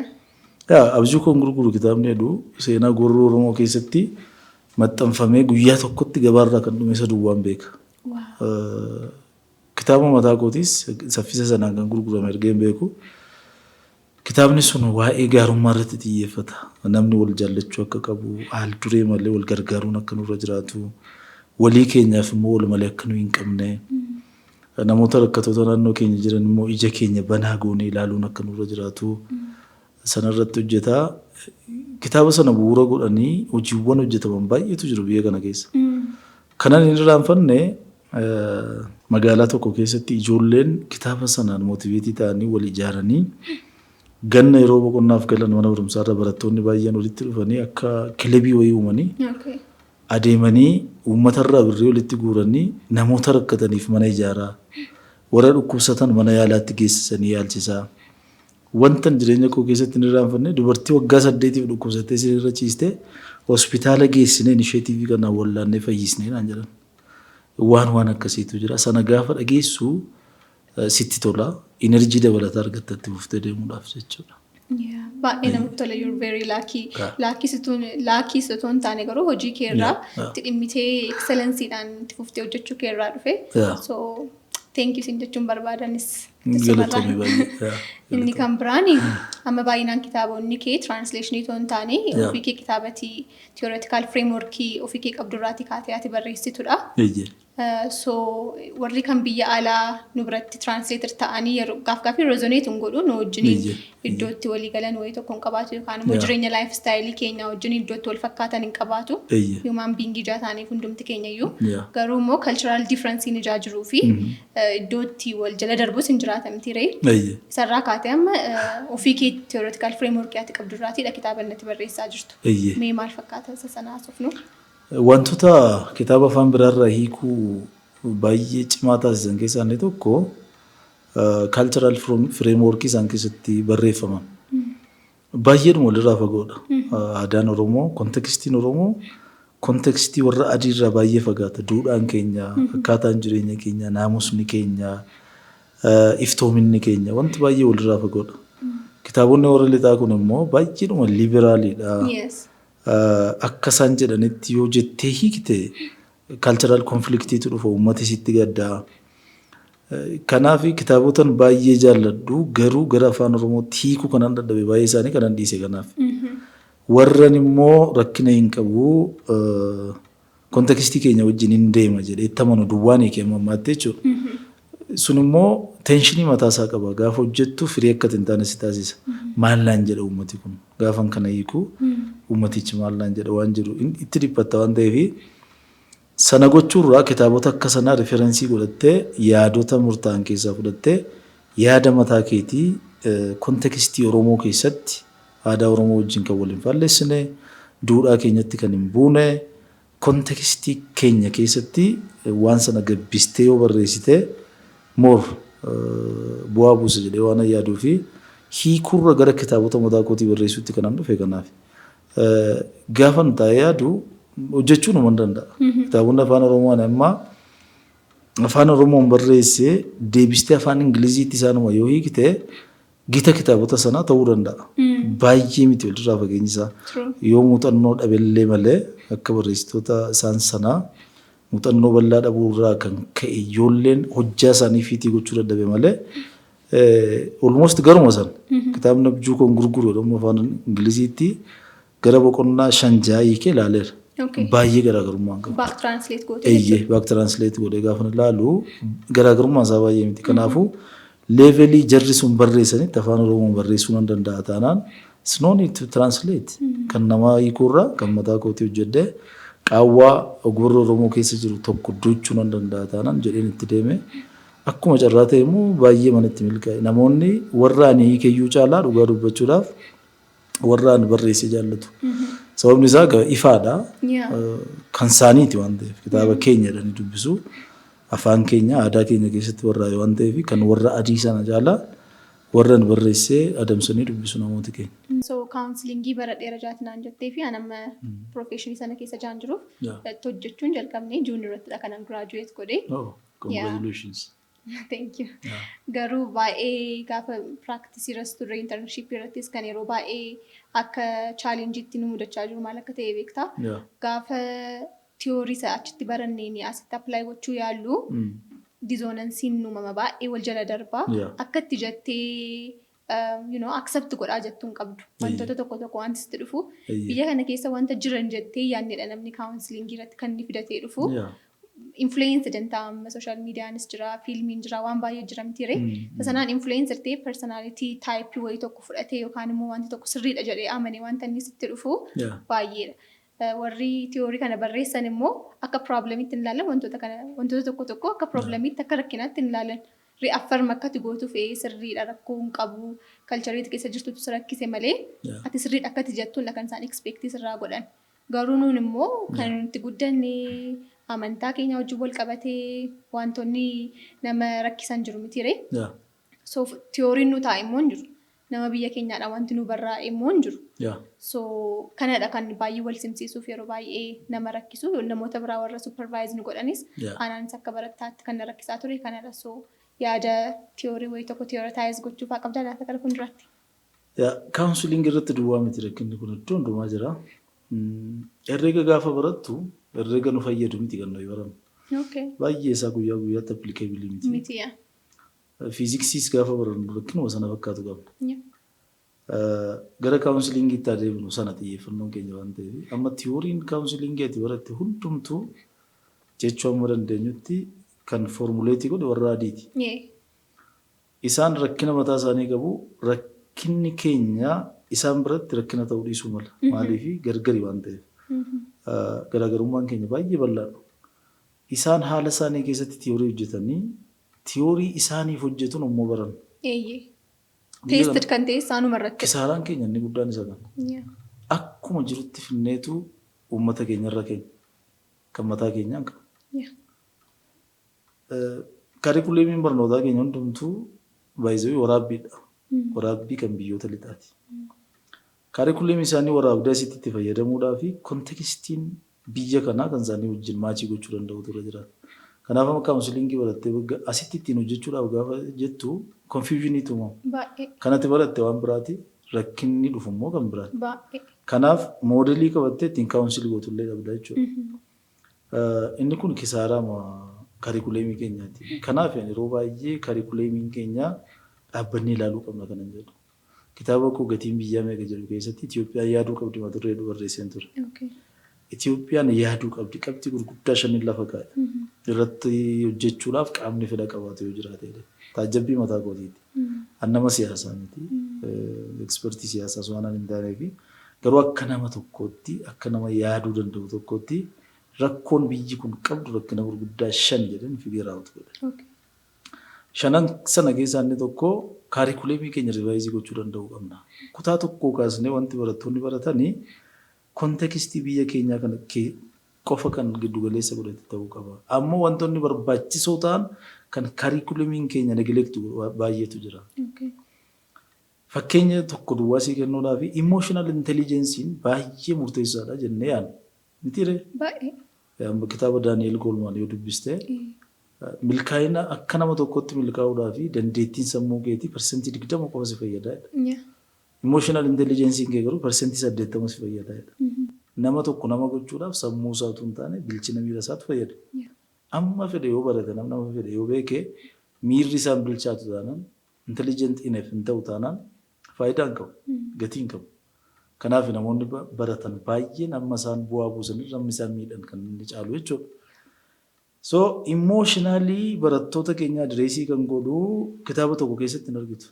Abjuu koon gurguru kitaabni jedhu seenaa gorroo Oromoo keessatti maxxanfamee guyyaa tokkotti gabaarraa kan dhume isa duwwaan beeka. Kitaaba mataa kootiis saffisa sanaan kan gurgurame erga hin beeku. Kitaabni sun waa'ee gaarummaa irratti xiyyeeffata. Namni wal jaallachuu akka qabu, haal duree malee wal gargaaruun akka nurra jiraatu, walii keenyaaf immoo wal malee akka nu hin qabne, namoota rakkattoota naannoo keenya jiran immoo ija keenya banaa goonee ilaaluun akka nurra jiraatu sanarratti hojjeta. Kitaaba sana bu'uura godhanii hojiiwwan hojjetaman baay'eetu jiru biyya kana keessa. Kanan hin irraanfanne magaalaa tokko keessatti ijoolleen kitaaba sanaan mootiveetii ta'anii wal ijaaranii ganna yeroo boqonnaaf galan mana barumsaa irra barattoonni baay'een walitti dhufanii akka kilabii wayii uumanii adeemanii uummata irraa birrii walitti guuranii namoota rakkataniif mana ijaaraa warra dhukkubsatan mana yaalaatti geessisanii yaalchisaa. Wantan jireenya koo keessatti hin irraanfanne dubartii waggaa 8 dhukkubsattee siree ciistee hospitaala geessinee inisheetiivii kanaan wallaannee fayyisnee naan jedhan. Waan akkasiitu jira. Sana gaafa dhageessu sitti tola. Enerjii dabalataa argattatti buuftee deemuudhaaf jechuudha. Baay'ee namatti tola. You're very lucky. Laakii situun taane garuu hojii kee irraa itti dhimmitee excellenceedhaan itti fuftee hojjechuu kee irraa dhufe. So thank you sin jechuun barbaadanis. Inni kan biraani amma baay'inaan kitaabonni kee translationii toon taane ofii kee kitaabati theoretical frameworkii ofii kee qabdurraati kaatee ati barreessitudha. So warri kan biyya alaa nu biratti translator ta'anii yeroo gaafii resonate godhu nu wajjin iddootti walii galan wayii tokko hin qabaatu yookaan immoo jireenya lifestyle keenya wajjin iddootti wal fakkaatan hin qabaatu human being ijaa ta'aniif hundumti keenya iyyuu garuu immoo cultural difference ni jiruu fi iddootti wal jala darbus hin jiraata miti ree isarraa kaatee amma ofii kee theoretical framework ati qabdurraatiidha kitaaba innatti barreessaa jirtu mee maal fakkaata isa sana haasofnu. Wantoota kitaaba afaan biraarraa hiikuu baay'ee cimaa taasisan keessaa inni tokko cultural framework isaan keessatti barreeffaman. baay'een walirraa fagoodha. Aadaan Oromoo, kontekstiin Oromoo kontekstii warra adii irraa baay'ee fagaata. Duudhaan keenya, akkaataan jireenya keenya, naamusni keenya, iftoominni keenya wanti baay'ee walirraa fagoodha. Kitaabonni warra lixaa kun immoo baay'eedhuma liberaaliidha. Akka isaan jedhanitti yoo jettee hiikte cultural conflictiitu dhufa uummati sitti gaddaa. Kanaaf kitaabotan baay'ee jaalladhu garuu gara afaan Oromootti hiikuu kanan dadhabe baay'ee isaanii kanan dhiise kanaaf. Warran immoo rakkina hin qabu kontekstii keenya wajjin hin deema jedhee itti amanu duwwaan hiikee mammaatti jechuudha. Sun immoo teenshinii mataa isaa qaba. Gaafa hojjettu firii akka hin taane si taasisa. Maallaan jedha uummati kun gaafan kana hiikuu uummatichi maallaan jedha waan jiru itti dhiphatta waan ta'eef sana gochuurraa kitaabota akka sanaa riferensii godhattee yaadota murtaa'an keessaa fudhattee yaada mataa keetii kontekstii Oromoo keessatti aadaa Oromoo wajjin kan waliin faalleessine duudhaa keenyatti kan hin buune kontekstii keenya keessatti waan sana gabbistee yoo barreessite moor bu'aa buusa jedhee waan yaaduu fi hiikurra gara kitaabota mataa kootii barreessuutti kanan dhufe kanaaf. Gaafan taa'ee yaadu hojjechuu nama danda'a. Kitaabonni afaan Oromoo amma afaan Oromoon barreessee deebistee afaan Ingiliziitti isaanuma yoo hiikte gita kitaabota sanaa ta'uu danda'a. Baay'ee miti walirraa fageenyi isaa. Yoo muuxannoo dhabellee malee akka barreessitoota isaan sanaa muuxannoo bal'aa dhabuurraa kan ka'e ijoolleen hojjaa isaanii fiitii gochuu dadhabe malee almost garuma san kitaabni abjuu kan gurguru jedhamu afaan Ingiliziitti gara boqonnaa 5 ja'a hiikee ilaaleera. Baay'ee garaagarummaan qaba. Back translate godhee. Back translate godhee gaafa ilaalu garaagarummaan isaa baay'ee miti. Kanaafuu levelii jarri sun barreessanitti afaan Oromoon barreessuu nan danda'a taanaan it's no need to translate. Kan namaa hiikuurraa kan mataa kootii hojjedhee qaawwaa ogbarroo Oromoo keessa jiru tokko duuchuu nan danda'a taanaan jedheen itti deeme. Akkuma carraa ta'e immoo baay'ee manatti milkaa'e. Namoonni warra ani hiikeyyuu caalaa dhugaa dubbachuudhaaf warra ani barreessee jaallatu. Sababni isaa ifaadha. Kan saaniiti waan ta'eef kitaaba keenya jedhanii dubbisu afaan keenya aadaa keenya keessatti warraa'e waan ta'eef kan warra adii sana caalaa warra barreessee adamsanii dubbisu namoota keenya. So counselingii bara dheeraa jaatinaan jettee fi anamma professionii sana keessa jaan jiruuf hojjechuun jalqabnee juun irrattidha kanan graduate godhee. Congratulations. Thank you. Garuu baay'ee gaafa practice irratti turre internship irrattis kan yeroo baay'ee akka challengeetti nu mudachaa jiru maal akka ta'e beektaa. Gaafa theory isaa achitti baranneen asitti apply gochuu yaallu disonansiin uumama baay'ee wal jala darbaa akka itti jettee accept godhaa jettuun qabdu. Wantoota tokko tokko wanti sitti dhufu biyya kana keessa wanta jiran jettee yaadnedha namni counseling irratti kan inni fidatee dhufu. Influencer dantaa social mediaanis jira, fiilmiin jira, waan baay'ee jira miti ree. Sanaan influencer ta'e personality type wayii tokko fudhatee yookaan immoo wanti tokko sirriidha jedhee amanee wanta inni sitti dhufu baay'eedha. Warri theory kana barreessan immoo akka problemitti hin ilaalan wantoota tokko tokko akka problemitti akka rakkinaatti hin ilaalan. Reaffirm akkati gootuuf sirriidha rakkoo hin qabu kalchariitti keessa jirtutu si rakkise malee ati sirriidha akkati jettuun kan isaan expectii sirraa godhan. Garuu nuun immoo kan nuti guddannee amantaa keenya wajjin wal qabatee wantoonni nama rakkisan jiru miti ree. So theoriin nu taa'e immoo hin jiru. Nama biyya keenyaadha wanti nu barraa'e immoo hin jiru. So kanadha kan baay'ee wal simsiisuuf yeroo baay'ee nama rakkisu namoota biraa warra supervise nu godhanis anaanis akka barattaatti kan na rakkisaa ture kanadha. So yaada theorii wayii tokko theoritize gochuuf haa qabdaa laata gara fuulduraatti. Counseling irratti duwwaa miti rakkinni kun iddoo hundumaa jira. Herreega gaafa barattu herreega nu fayyadu miti kan nuyi barannu. Baay'ee isaa guyyaa guyyaatti applicable miti. Fiiziksiis gaafa barannu rakkinuma sana fakkaatu qabna. Gara counselingiitti adeemnu sana xiyyeeffannoon keenya waan ta'eef amma tiyooriin counselingiitti baratte hundumtuu jechuu amma dandeenyutti kan formuleetii godhe warra adiiti. Isaan rakkina mataa isaanii qabu rakkinni keenya isaan biratti rakkina ta'uu dhiisuu mala. Maaliif gargari waan ta'eef. Garaagarummaan keenya baay'ee bal'aadha. Isaan haala isaanii keessatti tiyoorii hojjetanii tiyoorii isaaniif hojjetuun immoo baran. Teested kan ta'e isaanuma irratti. Kisaaraan keenya inni guddaan isa kana. Akkuma jirutti finneetu uummata keenya irra keenya kan mataa keenyaan qaba. Kaarikuleemiin barnootaa keenya hundumtuu baay'ee waraabbiidha. Waraabbii kan biyyoota lixaati. Kaarikuleemii isaanii waraabdaa asitti fayyadamuudhaa fi kontekstiin biyya kanaa kan isaanii wajjin maachii gochuu danda'u ture jiraata. Kanaaf amma kaawunsiliingii barattee asitti ittiin hojjechuudhaaf gaafa jettu konfiijiniitu uumamu. Baay'ee. Kanatti baratte waan biraati rakkinni dhufu immoo kan biraati. Baay'ee. Kanaaf moodelii qabattee ittiin kaawunsilii gootullee qabda jechuudha. Inni kun kisaaraa kaarikuleemii keenyaati. Kanaaf yeroo baay'ee kaarikuleemiin keenya dhaabbannee ilaaluu qabna kanan jedhu. Kitaaba koo gatiin biyyaa meeqa jedhu keessatti Itoophiyaan yaaduu qabdi mata duree barreesseen ture. Itoophiyaan yaaduu qabdi qabxii gurguddaa shaniin lafa kaa'e. Irratti hojjechuudhaaf qaamni fedha qabaatu yoo jiraate taajjabbii mataa kootiiti. Annama siyaasaa miti. Ekspertii siyaasaa waan hin taaneef garuu akka nama tokkootti akka nama yaaduu danda'u tokkootti rakkoon biyyi kun qabdu rakkina gurguddaa 5 jedhan figiraawutu godhe. Shanan sana keessaa inni tokko kaarikuleemii keenya rivaayizii gochuu danda'uu qabna. Kutaa tokkoo kaasnee wanti barattoonni baratanii kontekstii biyya keenyaa kana qofa kan giddu galeessa godhate ta'uu qaba. Ammoo wantoonni barbaachisoo ta'an kan kaarikuleemiin keenya negileektu baay'eetu jira. Fakkeenya tokko duwwaasii kennuudhaa fi imooshinaal intelligensiin baay'ee murteessaadha jennee yaadna. Mitiiree? Baay'ee. Kitaaba Daani'eel Goolmaan yoo dubbiste milkaa'ina akka nama tokkotti milkaa'uudhaa fi dandeettiin sammuu keetii parsentii 20 qofa si fayyadaadha. Imooshinaal intelligensiin kee garuu parsentii 80 si fayyadaadha. Nama tokko nama gochuudhaaf sammuu isaatu hin taane bilchina miira isaatu fayyada. Amma fedhe yoo barate nama fedhe yoo beeke miirri isaan bilchaatu taanaan intelligent enough hin ta'u taanaan faayidaa hin qabu gatii hin qabu. Kanaaf namoonni baratan baay'een amma isaan bu'aa buusanii namni isaan miidhan kan inni caalu jechuudha. So emotionally barattoota keenya adireesii kan godhu kitaaba tokko keessatti hin argitu.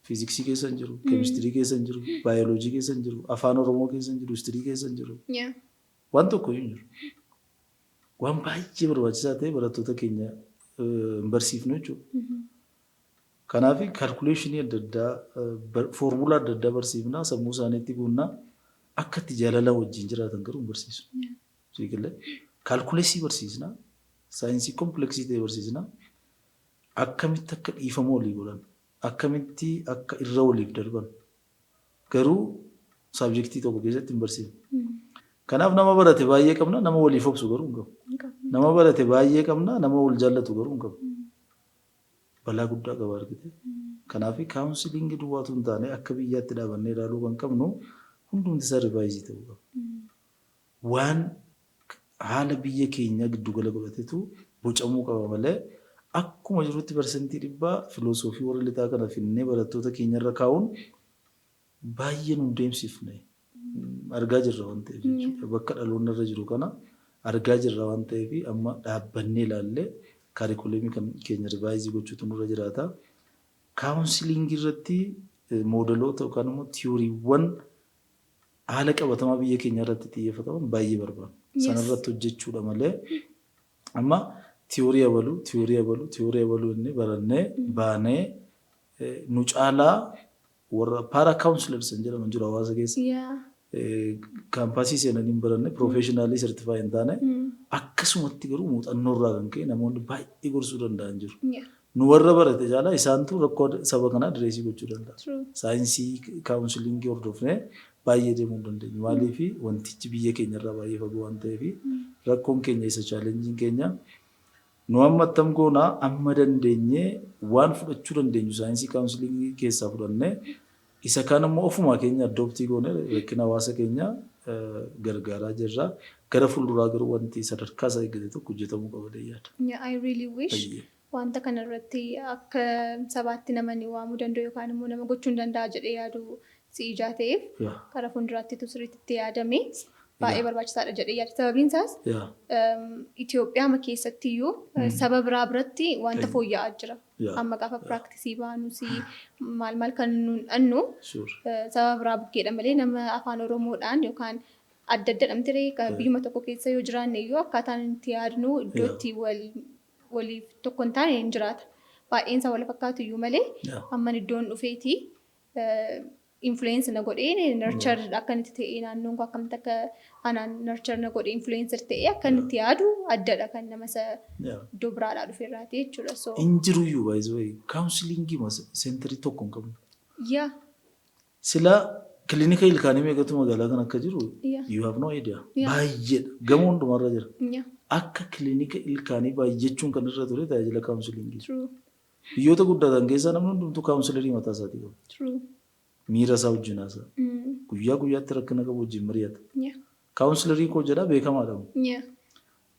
Fiiziksii keessa hin jiru, keemistirii keessa hin jiru, baayoloojii keessa hin jiru, afaan oromoo keessa hin jiru, histirii keessa hin jiru. Waan tokko hin jiru. Waan baay'ee barbaachisaa ta'e barattoota keenya hin barsiifnu jechuudha. Kanaaf kaalkuleeshinii adda addaa, foormulaa adda addaa barsiifnaa sammuu isaaniitti guunnaa akka itti jaalala wajjin jiraatan garuu hin barsiisnu. Kaalkuleesii barsiisnaa, saayinsii kompleksii ta'e barsiisnaa, akkamitti akka dhiifama walii godhan, akkamitti akka irra waliif darban garuu saabjektii tokko keessatti hin barsiifnu. Kanaaf nama barate baay'ee qabna, nama waliif obsu garuu hin qabu. Nama barate baay'ee qabna, nama wal jaallatu garuu hin qabu. Balaa guddaa qaba argite. Kanaaf kaawunsiliingii duwwaatu hin taane akka biyyaatti dhaabannee ilaaluu kan qabnu hundumti isaa rivaayizii ta'uu qaba. Waan haala biyya keenya giddugala godhatetu bocamuu qaba malee akkuma jirutti parsentii 100 filosoofii warra lixaa kana finnee barattoota keenyarra kaa'uun baay'ee nu deemsifne argaa jirra waan ta'eef jechuudha. Bakka dhaloonni irra jiru kana argaa jirra waan ta'eef amma dhaabbannee ilaallee kaarikuleemii keenya rivaayizii gochuutu nurra jiraata. Kaawunsiliingii irratti moodeloota yookaan immoo tiyooriiwwan haala qabatamaa biyya keenya irratti xiyyeeffataman baay'ee barbaadu. Sanarratti hojjechuudha malee amma tiyoorii abaluu inni barannee baanee nu caalaa warra paara kaawunsilers jedhaman jiru hawaasa keessa. Kaampaasii seenanii baranne piroofeeshinaalii sertifaayi hin taane akkasumatti garuu muuxannoo irraa kan ka'e namoonni baay'ee gorsuu danda'an jiru. Nu warra barate caalaa isaantu rakkoo saba kanaa adireesii gochuu danda'a. Saayinsii kaawunsiliingii hordofnee baay'ee deemuu dandeenya. Maaliif wantichi biyya keenya irraa baay'ee fagoo waan ta'eef rakkoon keenya isa chaalenjiin keenya nu amma attam goonaa amma dandeenyee waan fudhachuu dandeenyu saayinsii kaawunsiliingii keessaa fudhannee isa kaan immoo ofumaa keenya addooptii goonee rakkina hawaasa keenya gargaaraa jirra. Gara fuulduraa garuu wanti sadarkaa isaa eeggate tokko hojjetamuu qaba deeyyaadha. I really wish wanta kanarratti akka sabaatti namni waamuu danda'u yookaan immoo nama gochuu hin danda'a jedhee yaadu si ijaa ta'eef karaa fuulduraatti sirriitti yaadame baay'ee barbaachisaadha jedhee yaada. Sababiin isaas Itoophiyaa keessatti iyyuu saba biraa biratti wanta fooyya'aa jira. Amma gaafa piraaktisii baanus maal kan nuun dhannu saba biraa bukkeedha malee nama afaan Oromoodhaan yookaan adda adda dhamtiree biyyuma tokko keessa yoo jiraanne iyyuu akkaataan itti yaadnu iddootti waliif tokko hin taane hin jiraata. Baay'een isaa wal fakkaatu iyyuu malee amma iddoon dhufeeti influence na godhee nurture akkanitti ta'ee naannoon koo akkamitti akka anaan nurture na godhee influencer ta'ee akkanitti yaadu addadha kan nama iddoo biraadhaa dhufeerraati jechuudha. So injiruyyuu baay'ee kaawunsiliingii seenterii tokko hin qabnu. Yaa. Sila Kilinika ilkaanii meeqatu magaalaa kan akka jiru you have no idea. Baay'eedha. Gama hundumarra jira. Akka kilinika ilkaanii baay'achuun kan irra ture tajaajila kaawunsiliingii. Biyyoota guddatan keessaa namni hundumtuu kaawunsilarii mataa isaatii qabu. Miira isaa wajjin haasa'a. Guyyaa guyyaatti rakkina qabu wajjin mari'ata. Kaawunsilarii koo jedhaa beekamaadha.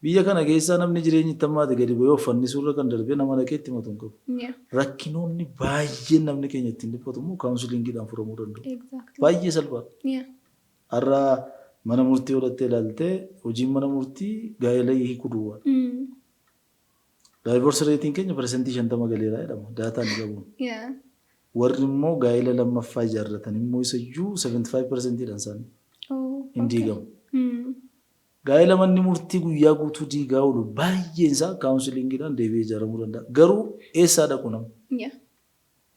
Biyya kana keessaa namni jireenyi itti hammaate gadi bu'ee uffanni suuraa kan darbee nama dhaqee itti himatu hin qabu. Rakkinoonni baay'een namni keenya ittiin dhiphatu immoo kaawunsilingiidhaan furamuu danda'u. Baay'ee salphaadha. Har'a mana murtii godhattee ilaaltee hojiin mana murtii gaa'ela hiikuu duwwaadha. Daayivorsi reetiin keenya parsantii 50 galeeraa jedhama. Daataan qabuun. Warri immoo gaa'ela lammaffaa ijaarratan immoo isayyuu 75%dhaan isaanii hin diigamu. Gaa'ela manni murtii guyyaa guutuu diigaa oolu baay'een isaa kaawunsilingiidhaan deebi'ee ijaaramuu danda'a. Garuu eessaa dhaqu nama?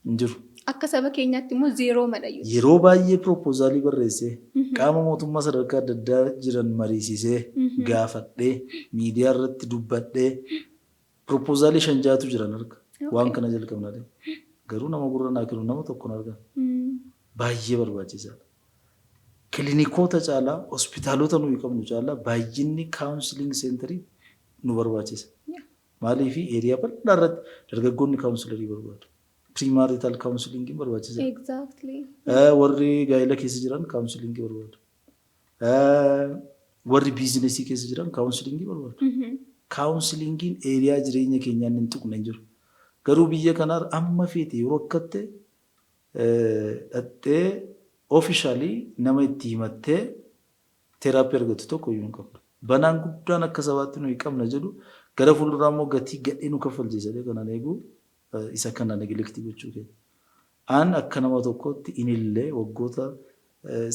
Hin jiru. Akka saba keenyaatti immoo zeeroo madhayyuu. Yeroo baay'ee piroopoozaalii barreessee qaama mootummaa sadarkaa adda addaa jiran mariisisee gaafadhee miidiyaa irratti dubbadhee piroopoozaalii 5 jiran arga. Waan kana jalqabnaa garuu nama gurra naa kennu nama tokkoon argan. Baay'ee barbaachisaadha. Kiliinikoota caalaa hospitaalota nuyi qabnu caalaa baay'inni kaawunsiling seenterii nu barbaachisa. Maaliif eeriyaa bal'aa irratti dargaggoonni kaawunsilarii barbaadu. Primarital kaawunsilingii barbaachisa. Warri gaa'ela keessa jiran kaawunsilingii barbaadu. Warri biizinesii keessa jiran kaawunsilingii barbaadu. Kaawunsilingiin eeriyaa jireenya keenyaan hin tuqne jiru. Garuu biyya kanaa amma feete yeroo akkatte dhattee officially nama itti himattee teeraapii argatu tokko iyyuu hin qabdu. Banaan guddaan akka sabaatti nuyi qabna jedhu gara fuulduraa immoo gatii gadhee nu kaffalchiisadhe kanaan eeguu isa kanaan negilektii gochuu keenya. Aan akka nama tokkotti inillee waggoota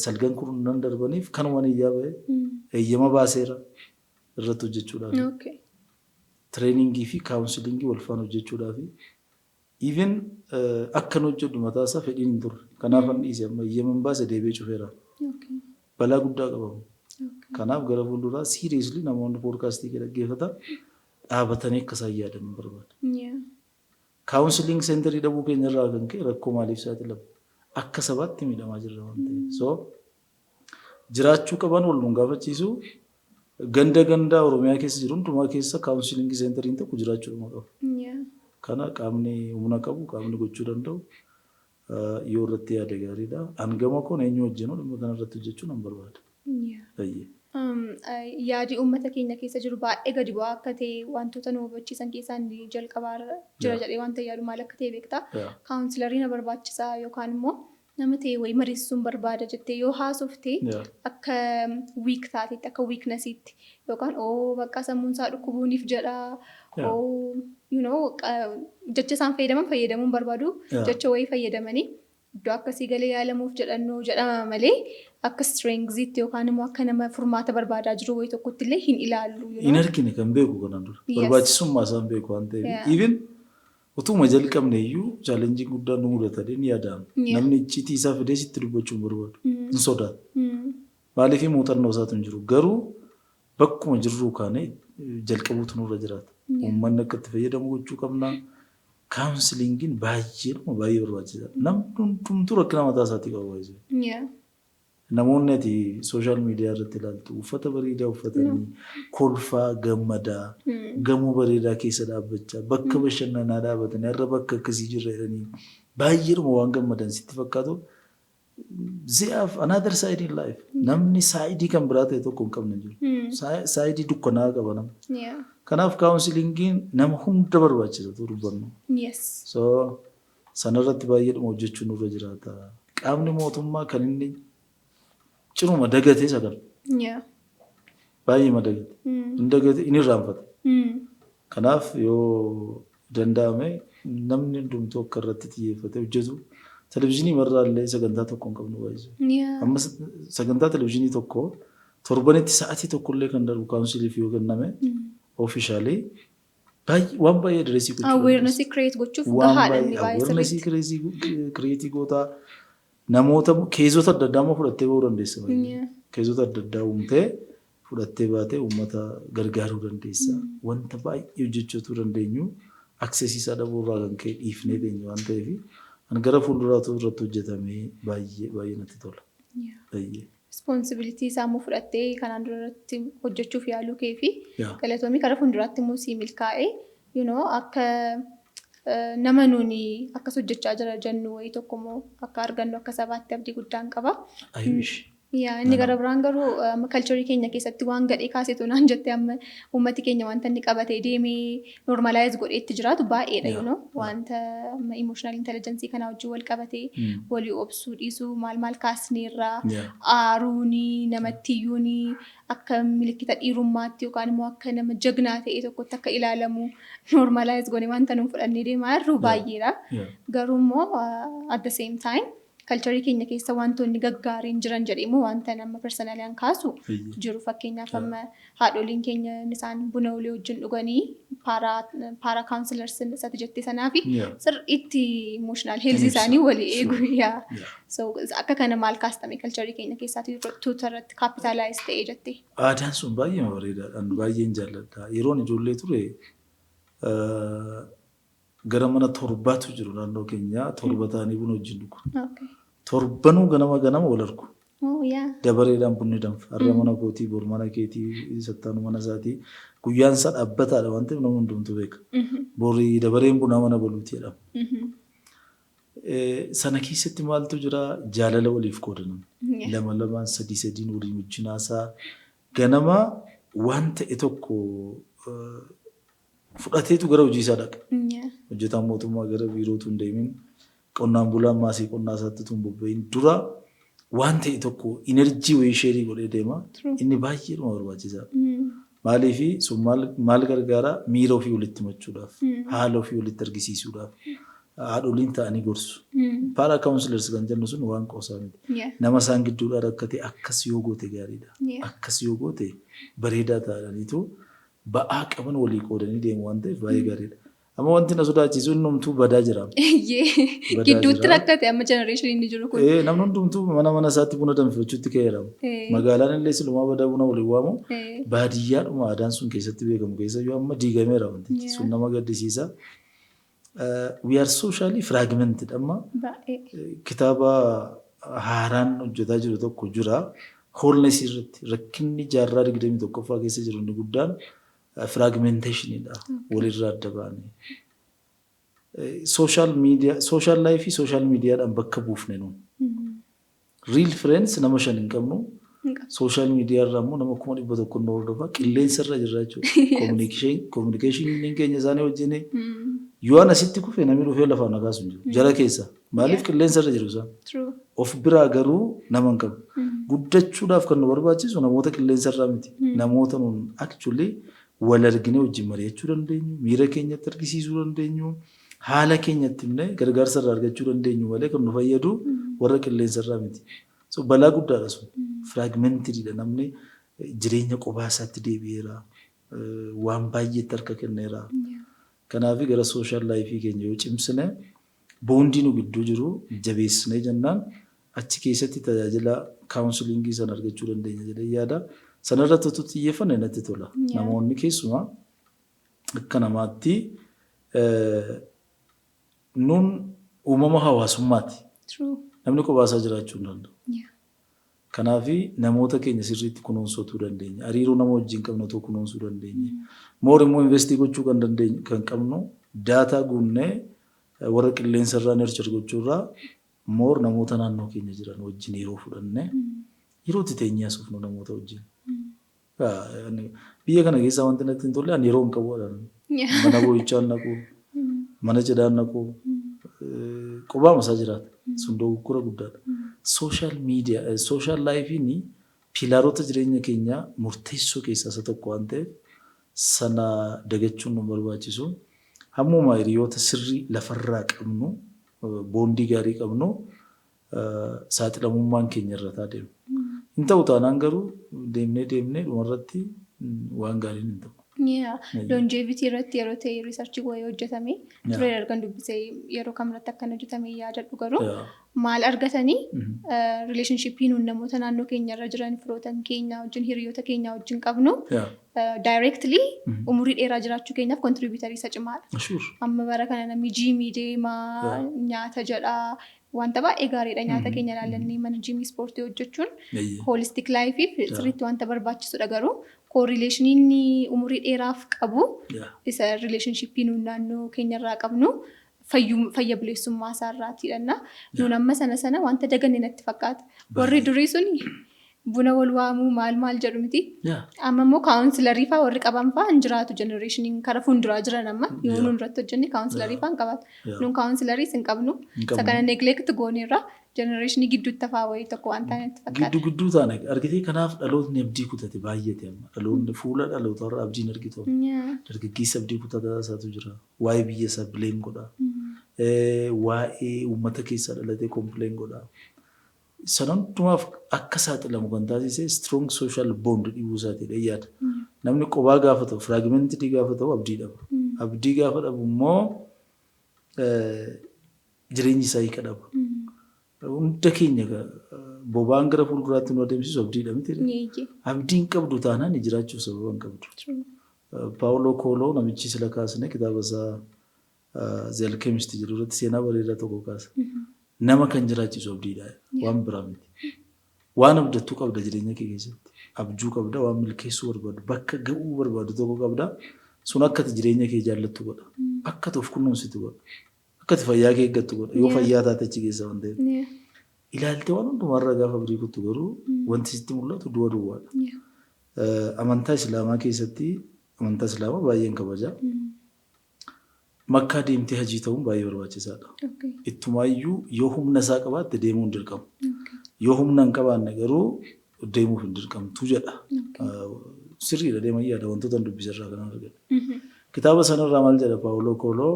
salgan kurnan darbaniif kanuma niyyaa ba'e eeyyama baaseera irratti hojjechuudhaaf. Treeningii fi kaawunsilingii wal faana hojjechuudhaaf. Even akka nu hojjedhu mataa isaa fedhiin hin turre. Kanaaf an dhiise amma eeyyaman baase deebi'ee cufeera. Balaa guddaa qabamu. Kanaaf gara fuulduraa seriously namoonni poodkaastii dhaggeeffatan dhaabatanii akka isaan yaadan barbaada. Kaawunsiling seenterii dhabuu keenya irraa kan ka'e rakkoo maaliif saaxilama? Akka sabaatti miidhamaa jirra waan ta'eef. So jiraachuu qaban wal nu gaafachiisu ganda Oromiyaa keessa jiru hundumaa keessa kaawunsiling seenteriin tokko jiraachuu qaba. Kana qaamni humna qabu qaamni gochuu danda'u yoo irratti yaada gaariidha. Hangama kun eenyu wajjin dhimma kana irratti hojjechuu nan barbaada. Yaadi uummata keenya keessa jiru baay'ee gadi bu'aa akka ta'e wantoota nu hubachiisan keessaa inni jalqabaa jira jedhee wanta yaadu maal akka ta'e beektaa? Kaawunsilarii na barbaachisaa yookaan immoo nama ta'e wayii mariisuun barbaada jettee yoo haasofte akka wiik taatetti akka wiiknesiitti yookaan bakka sammuun isaa dhukkubuuniif jedha jecha isaan fayyadamuun barbaadu jecha wayii fayyadamanii iddoo akkasii galee yaalamuuf jedhama malee akka strengziitti yookaan immoo akka nama furmaata barbaadaa jiru wayii tokkotti illee hin ilaallu. Hin argine kan beeku kanaan dura. Barbaachisummaa isaan beeku waan ta'eef. Even utuma jalqabne iyyuu chaalenjii guddaa nu mudatanii ni yaadamu. Namni icciitii isaa fidee sitti dubbachuu hin barbaadu. Hin sodaatu. Maaliif muuxannoo isaatu hin jiru. Garuu bakkuma jirru kaane jalqabuutu nurra jiraata. Uummanni akka itti fayyadamu gochuu qabna. Kaawunsilingiin baay'ee barbaachisaadha. Namni hundumtuu rakkina mataa isaatii qaba baay'ee. Namoonni ati sooshaal miidiyaa irratti ilaaltu uffata bareedaa uffatanii kolfaa gammadaa gamoo bareedaa keessa dhaabbachaa bakka bashannanaa dhaabatanii har'a bakka akkasii jirra jedhanii baay'eedhuma waan gammadan sitti fakkaatu. They have another side in life. Namni saayidii kan biraa ta'e tokko hin qabne jiru. Saayidii dukkanaa qaba nama. Kanaaf kaawunsilingiin nama hunda barbaachisa dubbannu. So sanarratti baay'eedhuma hojjechuu nurra jiraata. Qaamni mootummaa kan inni ciruma dagatee sagal. Baay'ee madagate. Inni dagate inni irraanfata. Kanaaf yoo danda'ame namni hundumtuu akka irratti xiyyeeffate hojjetu televizyiinii marraallee sagantaa tokko hin qabnu baay'ee. Amma sagantaa televizyiinii tokko torbanitti sa'aatii tokkollee kan darbu kaawunsiliif yoo kenname ofishaalee waan baay'ee direesii gochuu. Awareness create gochuuf gahaadha inni baay'ee sirriitti. Awareness create goota namoota keezota adda addaa fudhattee bahuu dandeessa. Keezota adda addaa uumtee fudhattee baatee uummata gargaaruu dandeessa. Wanta baay'ee hojjechuu dandeenyu aksesiisaa dhabuurraa kan ka'e dhiifnee deenya waan ta'eef gara fuulduraatu irratti hojjetamee baay'ee natti tola. Responsibility isaamuu fudhattee kanaan duratti hojjechuuf yaaluu kee fi galatoomii karaa fuulduraatti immoo sii milkaa'ee akka nama nuuni akkas hojjechaa jira jennu wayii tokko immoo akka argannu akka sabaatti abdii guddaan qaba. Inni gara biraan garuu kalcharii keenya keessatti waan gadhee kaasetu naan jettee amma uummati keenya wanta inni qabatee deemee normalize godheetti jiraatu baay'eedha wanta emotional intelligence kana wajjin wal qabatee walii obsuu dhiisuu maal kaasneerraa aaruuni namatti iyyuuni akka milikkita dhiirummaatti yookaan immoo akka nama jagnaa ta'e tokkotti akka ilaalamu normalize godhee wanta nuun fudhannee deemaa jirru baay'eedha. Garuu immoo at the same time kalcharii keenya keessa wantoonni gaggaariin jiran jedhee wanta nama personaaliin kaasu jiru fakkeenyaaf amma haadholiin keenya isaan buna walii wajjin dhuganii para counselors isatti jettee sanaa fi sirriitti emotional health isaanii walii eegu so akka kana maal kaastame kalcharii keenya keessaatti tuutarratti capitalize ta'ee jettee. Aadaan sun baay'ee bareedaadhaan baay'een jaalladha. Yeroon ijoollee ture gara mana torbaatu jiru naannoo keenya torba ta'anii buna wajjin dhugu. Torbanuu ganama wal argu. Dabareedhaan bunni danfa. Har'a mana kootii, bor mana keetii, sattaanu mana isaatii. Guyyaan isaa dhaabbataadha waan ta'eef nama hundumtuu beeka. Borii dabareen bunaa mana baluutii jedhama. Sana keessatti maaltu jira jaalala waliif qoodanan. Lama sadiin waliin wajjin haasaa. Ganama waan ta'e tokko fudhateetu gara hojii isaa dhaqa. Hojjetaan mootummaa gara biirootu hin deemin. Qonnaan bulaan maasii qonnaa isaatti tun bobba'in dura waan ta'e tokko enerjii wayii sheerii godhee deema. Inni baay'ee dhuma barbaachisaadha. Maaliifi sun maal gargaara miira ofii walitti machuudhaaf, haala ofii walitti argisiisuudhaaf, haadholiin ta'anii gorsu. Para counselors kan jennu sun waan qoosaa miti. Nama isaan gidduudhaa rakkate akkas yoo goote gaariidha. Akkas yoo goote bareedaa ta'aniitu ba'aa qaban walii qoodanii deemu waan ta'eef baay'ee gaariidha. Amma wanti na sodaachisu innumtuu badaa jira. Gidduutti rakkate amma generation inni jiru kun. Namni hundumtuu mana isaatti buna danfifachuutti ka'eera. Magaalaan illee silumaa badaa buna waliin waamu baadiyyaadhuma aadaan sun keessatti beekamu keessa yoo amma diigameera wanti sun nama gaddisiisa. We are socially fragmented amma kitaaba haaraan hojjetaa jiru tokko jira. Wholeness irratti rakkinni jaarraa 21ffaa keessa jiru inni guddaan fragmentation ida walirra adda baane social life social media dan bakka buufne no real friends nama shan hin qabnu social media irraammoo nama 100 no hordofa qilleensa irra jiraachu communication inni keenya isaanii wajjin yoo asitti kufe namni dhufee lafa nagaasu jiru jara keessa maaliif qilleensa irra jiru isaa of biraa garuu nama hin qabu guddachuudhaaf kan nu barbaachisu namoota qilleensa irraa miti namoota nun actually wal argine wajjin mari'achuu dandeenyu miira keenyatti argisiisuu dandeenyu haala keenyatti illee gargaarsa irraa argachuu dandeenyu malee kan nu fayyadu warra qilleensa irraa miti. So balaa guddaadha sun fragmented dha namni jireenya qophaa isaatti deebi'eera waan baay'eetti harka kenneera. Kanaaf gara social life keenya yoo cimsine boondii nu gidduu jiru jabeessine jennaan achi keessatti tajaajila counseling san argachuu dandeenya jedhee yaada. Sanarratti utuu xiyyeeffanne natti tola. Namoonni keessumaa akka namaatti nun uumama hawaasummaati. Namni kophaa isaa jiraachuu hin danda'u. Kanaaf namoota keenya sirriitti kunuunsuu dandeenya. Hariiroo nama wajjin qabnu tokko kunuunsuu dandeenya. Moor immoo investii gochuu kan dandeenyu kan qabnu daataa guunnee warra qilleensa irraa nurture gochuurraa moor namoota naannoo keenya jiran wajjin yeroo fudhannee yeroo itti teenyee asuufnu namoota wajjin. Biyya kana keessa wanti natti hin tolle yeroo hin qabu mana boo'ichaan naqu mana cidhaan naqu qophaa masaa jiraata sun dogoggora guddaadha. Social life ni pilaarota jireenya keenya murteessoo keessaa isa tokko waan ta'eef sana dagachuun nu barbaachisu. Hammuma hiriyoota sirrii lafarraa qabnu boondii gaarii qabnu saaxilamummaan keenya irra taadeemu. Hin ta'u taanaan garuu deemnee dhumarratti waan gaariin hin ta'u. Longevity irratti yeroo ta'e research wayii hojjetame ture ergan dubbisee yeroo kamirratti akkana hojjetame yaadadhu garuu maal argatanii relationshipii nuun namoota naannoo keenya irra jiran firootan keenya wajjin hiriyoota keenya wajjin qabnu directly umurii dheeraa jiraachuu keenyaaf contributorii isa cimaadha. Amma bara kana namni jiimii deemaa nyaata jedhaa wanta baay'ee gaariidha nyaata keenya ilaalanii mana jiimii ispoortii hojjechuun holistic lifeif sirriitti wanta barbaachisudha garuu correlationiin umurii dheeraaf qabu isa relationshipii nuun naannoo keenya irraa qabnu fayya bileessummaa isaarraatiidha. Nuun amma sana wanta daganne natti fakkaata. Warri durii suni buna wal waamuu maal jedhu miti. Amma immoo kaawunsilarii fa'aa warri qaban fa'aa hin jiraatu jenereeshiniin kara fuulduraa jiran amma yoo nuun irratti hojjenne kaawunsilarii fa'aa hin qabaatu. Nuun kaawunsilariis hin qabnu. Isa kana neglect gooneerra jenereeshinii gidduutti fa'aa wayii tokko waan taanetti fakkaata. Gidduu taane argitee kanaaf dhalootni abdii kutate baay'ate amma. Dhaloonni fuula dhalootarra abdiin argitu. Dargaggeessa abdii kutataa isaatu jira. Waa'ee biyya isaa bileen godha. Waa'ee uummata keessaa dhalatee kompileen godha. Sanan hundumaaf akka saaxilamu kan taasise strong social bond dhibuu isaatiidha yaada. Namni qobaa gaafa ta'u fragmented gaafa ta'u abdii dhaba. Abdii gaafa dhabu immoo jireenyi isaa hiika dhaba. Hunda keenya bobaan gara fuulduraatti nu adeemsisu abdiidha miti. Abdiin qabdu taanaan jiraachuuf sababa hin qabdu. Paawuloo Kooloo namichi sila kaasne kitaaba isaa The Alchemist jedhu irratti seenaa bareedaa tokko kaasa. Nama kan jiraachisu abdiidha. Waan biraa miti. Waan abdattuu qabda jireenya kee keessatti. Abjuu qabda waan milkeessuu barbaadu bakka ga'uu barbaadu tokko qabda. Sun akka jireenya kee jaallattu godha. Akka of kunuunsitu godha. Akka fayyaa kee eeggattu godha. Yoo fayyaa taate achi keessa waan ta'eef. Ilaaltee waan hundumarra gaafa abdii kuttu garuu wanti sitti mul'atu du'a duwwaadha. Amantaa Islaamaa keessatti amantaa Islaamaa baay'een kabaja. Makkaa deemtee hajii ta'uun baay'ee barbaachisaadha. Ittumaayyuu yoo humna isaa qabaatte deemuu hin dirqamu. Yoo humna hin qabaanne garuu deemuuf hin dirqamtu jedha. Sirriidha deeman yaada wantoota dubbisarraa kan argatu. Kitaaba sanarraa maal jedha Paawuloo Kooloo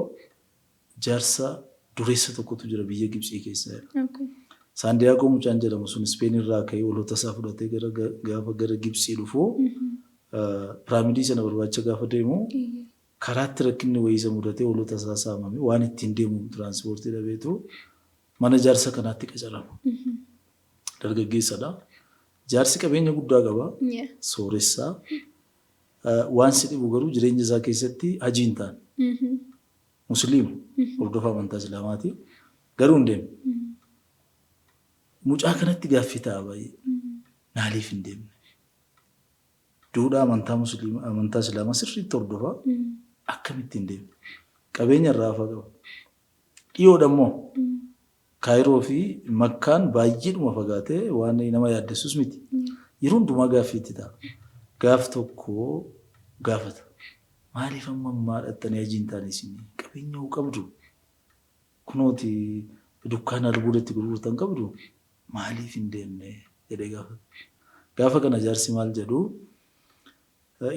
jaarsa dureessa tokkotu jira biyya Gibxii keessa. Saandiyaagoo mucaan jedhamu sun Ispeen irraa ka'ee waloota isaa fudhatee gaafa gara Gibxii dhufu piraamidii sana barbaacha gaafa deemu karaatti rakkinni wayiisa mudatee waloota isaa saamame waan ittiin deemu tiraanspoortii dhabeetu mana jaarsa kanaatti qacarama. Dargaggeessadha. Jaarsi qabeenya guddaa qaba. Sooressaa. Waan si dhibu garuu jireenya isaa keessatti hajii hin taane. Musliima. Hordofaa amantaa Islaamaati. Garuu hin deemne. Mucaa kanatti gaaffii ta'a baay'ee. Maaliif hin deemne? Duudhaa amantaa Islaamaa sirriitti hordofaa. Akkamitti hin deemne? Qabeenya irraa hafaa qaba. Dhiyoodha immoo Kaayiroo fi Makkaan baay'eedhuma fagaatee waan nama yaaddessus miti. Yeroo hundumaa gaaffii itti ta'a. Gaaf tokko gaafata. Maaliif amma maadhattanii hajii hin taane isin qabeenya hoo qabdu? Kunooti dukkaana albuudatti gurgurtan qabdu? Maaliif hin deemne jedhee gaafata. Gaafa kana jaarsi maal jedhu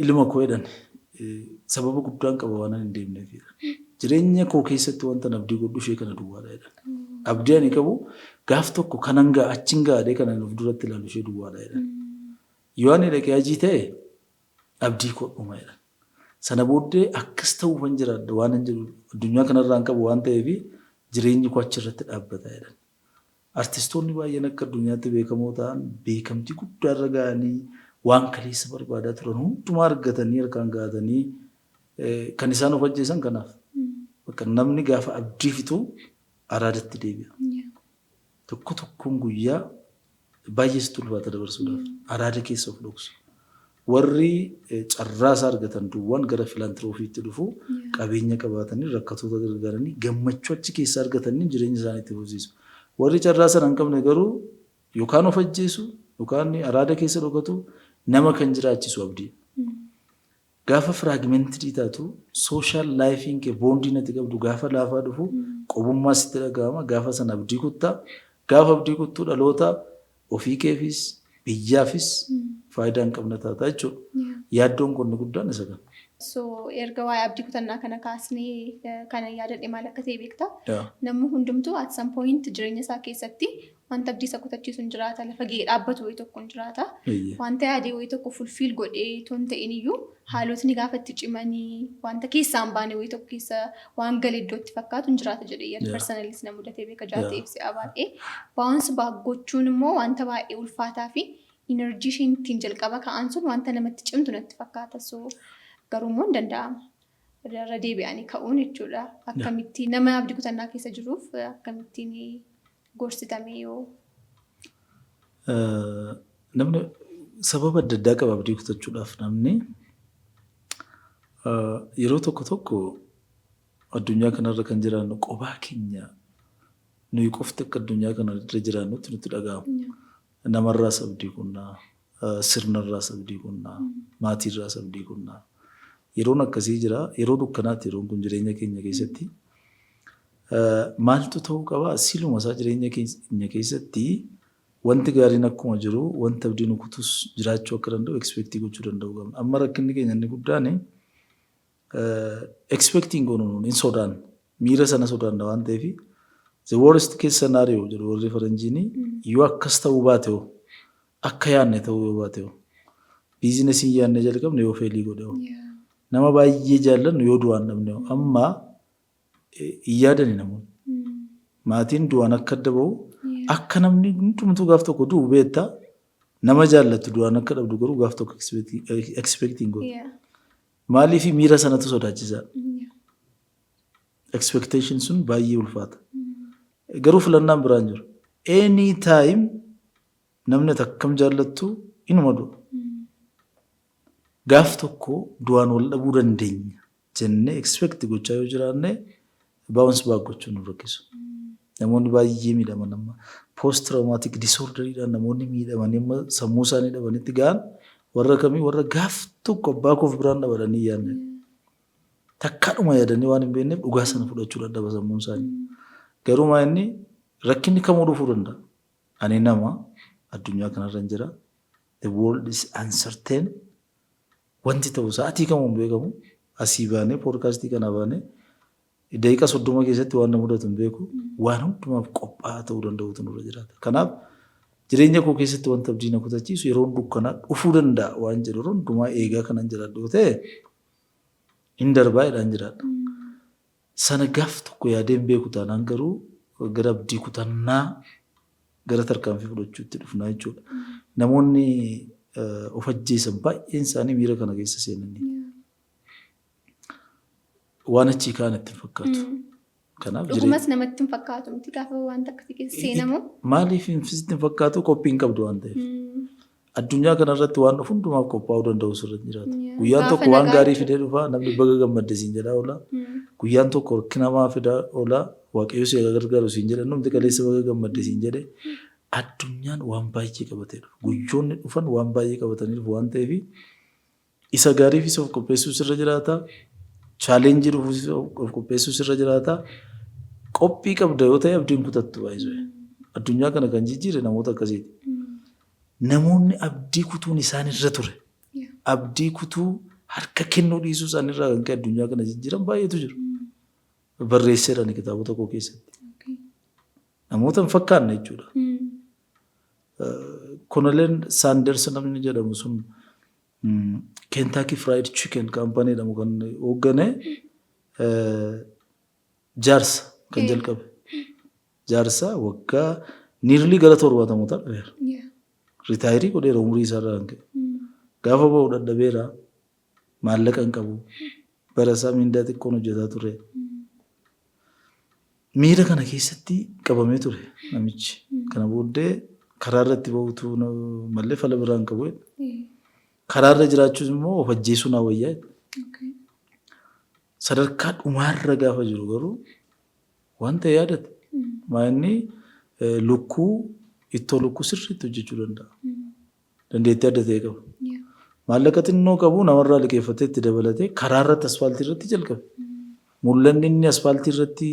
ilma koo jedhan sababa guddaan qaba waan hin deemneefidha. Jireenya koo keessatti wanta abdii godhu ishee kana duwwaadha jedhan. Abdii ani qabu gaaf tokko kanan gaa achin gaadhee kanan of duratti ilaalu ishee duwwaadha jedhan. Yoo ani dhaqee hajii ta'e abdii kodhuma jedhan. Sana booddee akkas ta'uuf hin jiraadha waan hin jedhu addunyaa kanarraan qabu waan ta'eef jireenyi koo achirratti dhaabbata jedhan. Artistoonni baay'een akka addunyaatti beekamoo ta'an beekamtii guddaarra ga'anii waan kaleessa barbaadaa turan hundumaa argatanii harkaan gahatanii kan isaan of ajjeesan kanaaf. Bakka namni gaafa abdii fitu araadatti deebi'a. Tokko tokkoon guyyaa baay'ees tulfaata dabarsuudhaaf araada keessa of dhoksu. Warri carraasaa argatan duwwaan gara filaantiroofiitti dhufu qabeenya qabaatanii rakkatoota gargaaranii gammachuu achi keessa argatanii jireenya isaanii itti fufsiisu. Warri carraasaa hin qabne garuu yookaan of ajjeesu yookaan araada keessa dhokatu nama kan jiraachisu abdii. Gaafa fragmentii taatu social lifein kee boondii natti qabdu gaafa laafaa dhufu qobummaa sitti dhagahama gaafa sana abdii kuttaa gaafa abdii kuttuu dhaloota ofii keefis biyyaafis faayidaa hin qabne taata jechuudha. Yaaddoon qonni guddaan isa kana. So erga waa'ee abdii kutannaa kana kaasnee kana yaadadhe maal akka ta'e beektaa? Namni hundumtuu at some point jireenya isaa keessatti wanta abdii isa kutachiisu hin jiraata lafa gahee dhaabbatu wayii tokko hin jiraata. Wanta yaadee wayii tokko fulfiil godhee toon ta'in iyyuu haalotni gaafatti cimanii wanta keessaan baane wayii tokko keessa waan galee iddootti fakkaatu hin jiraata jedhee yaada personalis na mudatee beeka jaatee ibsee baay'ee. Baawwansi gochuun immoo wanta baay'ee ulfaataa fi enerjii isheen ittiin jalqaba ka'an sun wanta namatti cimtu natti fakkaata. So garuu immoo hin danda'ama. Irra deebi'anii ka'uun jechuudha. Akkamitti nama abdii kutannaa keessa jiruuf akkamittiin gorsitamee yoo namni sababa adda addaa qaba abdii kutachuudhaaf namni yeroo tokko addunyaa kanarra kan jiraannu qophaa keenya nuyi qofti akka addunyaa kanarra jiraannutti nutti dhaga'ama. Namarraas abdii kunnaa, sirnarraas abdii kunnaa, maatiirraas abdii kunnaa. Yeroon akkasii jira, yeroo dukkanaatti yeroon kun jireenya keenya keessatti maaltu ta'uu qaba? Siluma isaa jireenya keenya keessatti wanti gaariin akkuma jiru, wanta abdiin kutus jiraachuu akka danda'u expectii gochuu danda'u qabna. Amma rakkinni keenya inni guddaan expectiin goonuun hin sodaan, miira sana sodaanna waan ta'eef the worst case scenario jedhu warri faranjiin yoo akkas ta'uu baate akka yaadne ta'uu baate biizinasii yaadne jalqabne yoo feelii godhe nama baay'ee jaallannu yoo du'aan dhabne amma yaadani namoonni maatiin du'aan akka adda ba'u akka namni hundumtuu gaaf tokko du'u beektaa nama jaallatu du'aan akka dhabdu garuu gaaf tokko expecting godhu maaliif miira sanatu sodaachisaa expectation sun baay'ee ulfaata garuu filannaan biraan jiru anytime namni takkam jaallattu inuma du'a. Gaaf tokko du'aan wal dhabuu dandeenya jennee expect gochaa yoo jiraanne bounce back gochuun nu rakkisu. Namoonni baay'ee miidhaman amma post traumatic disorderidhaan namoonni miidhaman amma sammuu isaanii dhabanitti ga'an warra kamii warra gaaf tokko abbaa koof biraan dhabatanii yaadne takkaadhuma yaadanii waan hin beekneef dhugaa sana fudhachuu dadhaba sammuun isaanii. Garuu maa inni rakkinni kamuu dhufuu danda'a. Ani nama addunyaa kanarra hin jira. The world is uncertain. Wanti ta'u sa'aatii kamuun beekamu asii baanee poodkaastii kana baanee daqiiqa 30 keessatti waan nama mudatu hin beeku waan hundumaaf qophaa'aa ta'uu danda'utu nurra jiraata. Kanaaf jireenya koo keessatti wanta abdii na kutachiisu yeroo dukkanaa dhufuu danda'a waan jedhu hundumaa eegaa kanan jiraadhu ta'e hin darbaa jedhaan jiraadha. Sana gaaf tokko yaadeen beeku taanaan garuu gara abdii kutannaa gara tarkaanfii fudhachuutti dhufnaa jechuudha. Namoonni of ajjeesan baay'een isaanii miira kana keessa seenanii waan achii kaan itti fakkaatu. Kanaaf dhugumas namatti hin fakkaatu miti gaafa wanta akkasii keessa seenamu. Maaliif hin fakkaatu qophiin qabdu waan ta'eef. Addunyaa kanarratti waan dhufu hundumaaf qophaa'uu danda'u sirriitti jiraata. Guyyaan tokko waan gaarii fidee dhufa namni baga gammadde siin jedhaa oola. Guyyaan tokko rakkinamaa fidaa oola waaqayyo si gargaaru siin jedha namni kaleessa baga gammadde siin jedhe. Addunyaan waan baay'ee qabatee dhufu. Guyyoonni dhufan waan baay'ee qabatanii dhufu waan ta'eef isa gaariif isa of qopheessuu sirra jiraata. Challenge dhufuus of qopheessuu sirra jiraata. Qophii qabda yoo ta'e abdiin kutattu baay'isuu. Addunyaa kana kan jijjiire namoota akkasiiti. Namoonni abdii kutuun isaanirra ture. Abdii kutuu harka kennuu dhiisuu isaanirraa kan ka'e addunyaa kana jijjiiran baay'eetu jiru. Barreesseerani kitaabota koo keessatti. Namoota hin fakkaanne jechuudha. Konoleen Saanders namni jedhamu sun Kentucky Fried Chicken Company jedhamu kan hooggane jaarsa kan jalqabe. Jaarsa waggaa niirlii gara 70 ta'eera. Ritaayirii godheera umurii isaarraa kan ka'e. Gaafa ba'u dadhabeera maallaqa hin qabu. Bara isaa mindaa xiqqoon hojjetaa ture. Miira kana keessatti qabamee ture namichi. Kana booddee karaa irratti ba'utu malee fala biraan qabu. Karaa irra jiraachuus immoo of ajjeesuu naa wayyaa. Sadarkaa dhumaarra gaafa jiru garuu wanta yaadate. Maanni lukkuu ittoo lukkuu sirriitti hojjechuu danda'a. Dandeettii adda ta'e qaba. Maallaqa xinnoo qabu namarraa liqeeffatee itti dabalatee karaa irratti asfaaltii irratti jalqabe. Mul'anni inni asfaaltii irratti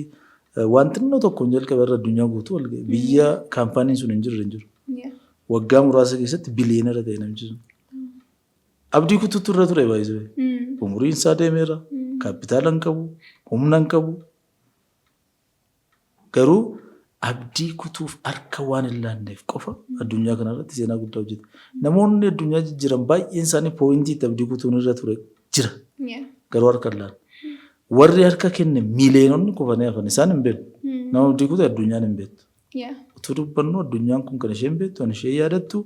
waan xinnoo tokkoon jalqabe irra addunyaa guutuu biyya kaampaaniin sun hin jiru. Waggaa muraasa keessatti biliyoonera ta'e namichi sun. Abdii kutuutu irra ture baay'isee. Umuriin isaa deemeera. Kaapitaala hin qabu. Humna hin qabu. Garuu abdii kutuuf harka waan hin laanneef qofa addunyaa kanarratti seenaa guddaa hojjete. Namoonni addunyaa jijjiiran baay'een isaanii pooyintii abdii kutuun irra ture jira. Garuu harka hin laanne. Warri harka kenne miiliyoononni kufanii hafan isaan hin beektu. Nama abdii kutu addunyaan hin beektu. Utuu dubbannu addunyaan kun kan isheen beektu kan ishee yaadattu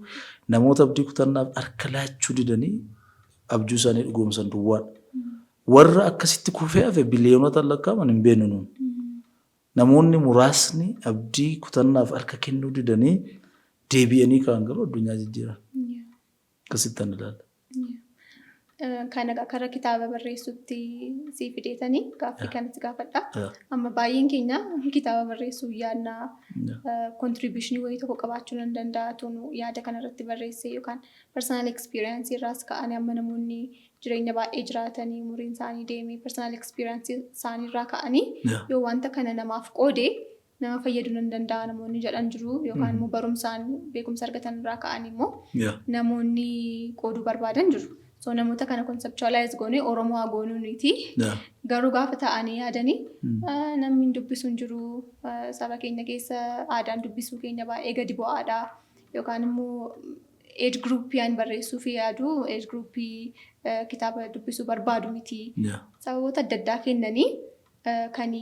namoota abdii kutannaaf harka laachuu didanii abjuu isaanii dhugoomsan duwwaadha. Warra akkasitti kufee hafe biliyoonota lakkaa'aman hin beeknu nuun. Namoonni muraasni abdii kutannaaf harka kennuu didanii deebi'anii kaan garuu addunyaa jijjiiran. Akkasitti an ilaalla. Kan karaa kitaaba barreessuutti si fideetanii gaaffii kanatti gaafadha. Amma baay'een keenya kitaaba barreessuu yaadnaa kontribiishinii wayii tokko qabaachuu nan danda'a tunu yaada kanarratti barreessee yookaan personal experience irraas ka'anii amma namoonni jireenya baay'ee jiraatanii umuriin isaanii deemee personal experience isaaniirraa ka'anii yoo wanta kana namaaf qoodee nama fayyaduu nan danda'a namoonni jedhan jiru yookaan immoo barumsaan beekumsa argatan irraa ka'anii immoo namoonni qooduu barbaadan jiru. So namoota kana conceptualize goonee Oromoo haa goonuuniti. Garuu gaafa ta'anii yaadanii namni dubbisuun jiru saba keenya keessa aadaan dubbisuu keenya baay'ee gadi bu'aadha. Yookaan immoo age groupiyaan barreessuu fi yaadu age groupii kitaaba dubbisuu barbaadu miti. Sababoota adda addaa kennanii kan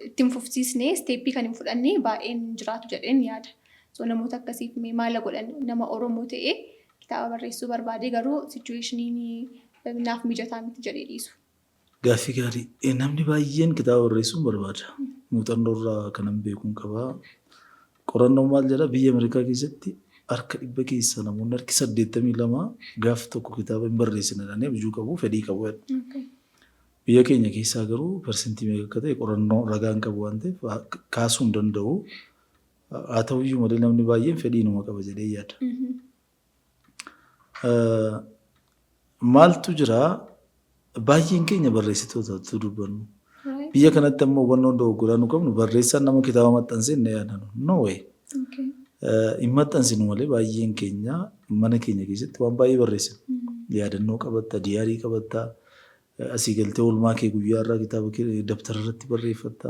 ittiin fufsiisnee steeppii kan hin fudhannee baay'een jiraatu jedheen yaada. So namoota akkasiif maala godhan nama Oromoo ta'ee kitaaba barreessuu barbaade garuu situationii naaf mijataa miti jedhee dhiisu. Gaaffii gaarii. Namni baay'een kitaaba barreessuun barbaada. Muuxannoo irraa kanan beekuun qabaa. Qorannoo maal jedhaa biyya Ameerikaa keessatti harka 100 keessa namoonni harki 82 gaaf tokko kitaaba hin barreessinedhaan abjuu qabu fedhii qabu. Biyya keenya keessaa garuu persentii meeqa akka ta'e qorannoo ragaan qabu waan ta'eef kaasuu hin danda'u. Haa ta'uyyuu malee namni baay'een fedhii numa qaba jedhee yaada. Maaltu jira baay'een keenya barreessitootatu dubbannu. Biyya kanatti ammoo hubannoon dogoggoraa nu qabnu barreessaan nama kitaaba maxxansee inni yaadanu. No way. Hin maxxansinu malee baay'een keenya mana keenya keessatti waan baay'ee barreessina. Yaadannoo qabatta, diyaarii qabatta, asii galtee oolmaa kee guyyaa irraa kitaaba dabtara irratti barreeffatta.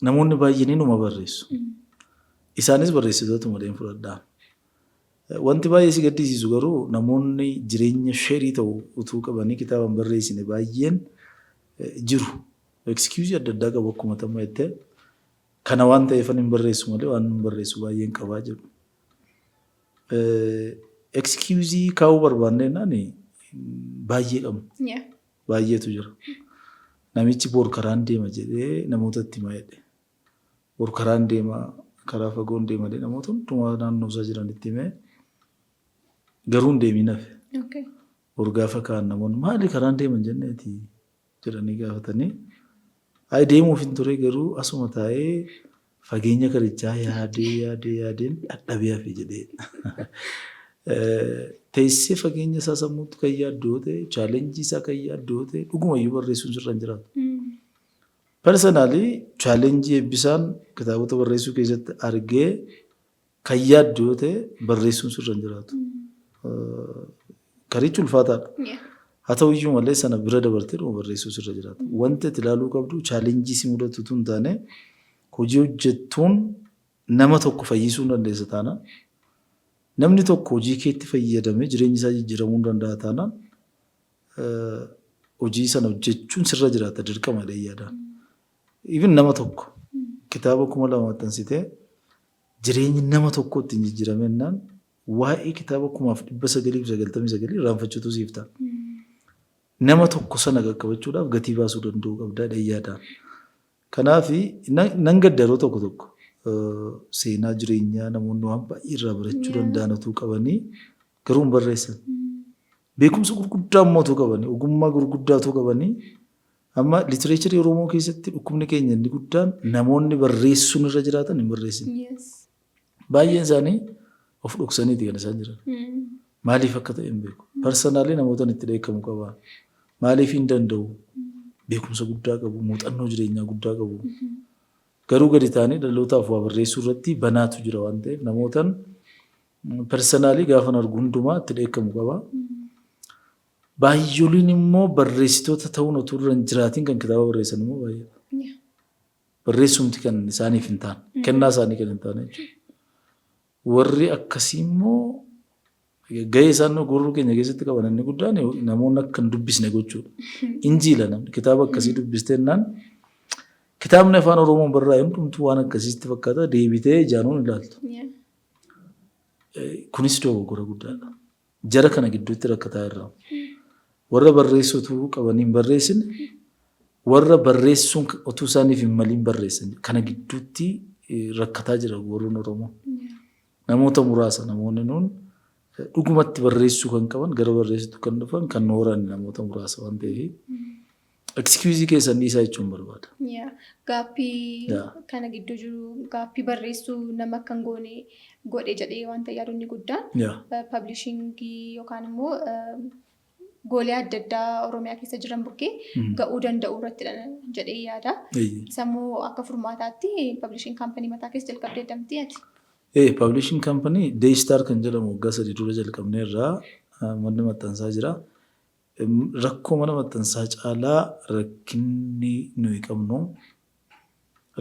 Namoonni baay'een numa barreessu. Isaanis barreessitoota malee hin fudhadhaa. Wanti baay'ee si gaddisiisu garuu namoonni jireenya sheerii ta'u utuu qabanii kitaaba hin barreessine baay'een jiru. Excuse adda addaa qabu akkuma tamma jettee kana waan ta'eef hin barreessu malee waan hin barreessu baay'een qabaa jiru. Excuse kaa'uu barbaannee naani baay'ee qabu. Baay'eetu jira. Namichi bor karaan deema jedhee namootatti hima jedhe. Bor karaan deema karaa fagoon deema jedhee namoota hundumaa naannoo isaa jiranitti himee garuu hin deemin hafe. Bor gaafa kaan namoonni maali karaan deeman jenneeti jedhanii gaafatanii deemuuf hin ture garuu asuma taa'ee fageenya karichaa yaadeen dadhabee hafe jedhee. Teessee fageenya isaa sammuutti kan yaaddoo ta'e chaalenjii isaa kan yaaddoo ta'e dhugumayyuu barreessuun sirra hin jiraatu. Personally chaalenjii Ebisaan kitaabota barreessuu keessatti argee kan yaaddoo ta'e barreessuun sirra hin jiraatu. Karichi ulfaataadha. Haa ta'uyyuu malee sana bira dabartee dhuma barreessuu sirra jiraata. Wanta itti ilaaluu qabdu chaalenjii si mudatu tun taane hojii hojjettuun nama tokko fayyisuu hin dandeessa taanaan namni tokko hojii keetti fayyadamee jireenyi isaa jijjiiramuu hin danda'a taanaan hojii sana hojjechuun sirra jiraata dirqama yaadaan. Even nama tokko kitaaba 2,000 maxxansitee jireenyi nama tokko ittiin jijjiiramennaan waa'ee kitaaba 999 irraanfachuutu siif ta'a. Nama tokko sana qaqqabachuudhaaf gatii baasuu danda'uu qabdaa yaadaan. Kanaaf nan gadda yeroo tokko seenaa jireenyaa namoonni waan baay'ee irraa barachuu danda'an utuu qabanii garuu hin barreessan. Beekumsa gurguddaa immoo utuu qabanii ogummaa gurguddaa utuu qabanii amma literaaturii Oromoo keessatti dhukkubni keenya inni guddaan namoonni barreessuun irra jiraatan hin barreessin. Baay'een isaanii of dhoksaniiti kan isaan jiran. Maaliif akka ta'e hin beeku. Parsanaalii namootaan itti dheekkamu qaba. Maaliif hin danda'u? Beekumsa guddaa qabu, muuxannoo jireenyaa guddaa qabu. Garuu gadi ta'anii dhalootaaf waa barreessuu irratti banaatu jira waan ta'eef namootaan parsanaalii gaafa argu hundumaa itti dheekkamu qaba. Baay'ooliin immoo barreessitoota ta'uun otoo irra hin jiraatiin kan kitaaba barreessan immoo baay'eedha. Barreessumti kan isaaniif hin taane kennaa isaanii kan hin taane jechuudha. Warri akkasii immoo gahee isaan gurruu keenya keessatti qaban inni guddaan namoonni akka hin dubbisne gochuudha. Injiila namni kitaaba akkasii dubbistennaan kitaabni afaan Oromoon barraa'e hundumtuu waan akkasiitti fakkaata deebitee ijaanuun ilaaltu. Kunis dogoggora guddaadha. Jara kana gidduutti rakkataa irraa. Warra barreessutu qabanii hin barreessine warra barreessuun utuu isaaniif hin maliin barreessan kana gidduutti rakkataa jira warroon Oromoo. Namoota muraasa namoonni nuun dhugumatti barreessuu kan qaban gara barreessitu kan dhufan kan nooran namoota muraasa waan ta'eef excuse keessan dhiisaa jechuun barbaada. Gaappii kana gidduu jiru gaappii barreessuu nama kan godhe jedhee wanta yaadonni guddaan publishingii yookaan immoo goolee adda addaa Oromiyaa keessa jiran bukkee ga'uu danda'u irratti jedhee yaada. Sammuu akka furmaataatti publishing company mataa keessa jalqabdee damtee ati. Publishing company Daystar kan jedhamu waggaa 3 dura jalqabnee irraa manni maxxansaa jira. Rakkoo mana maxxansaa caalaa rakkinni nuyi qabnu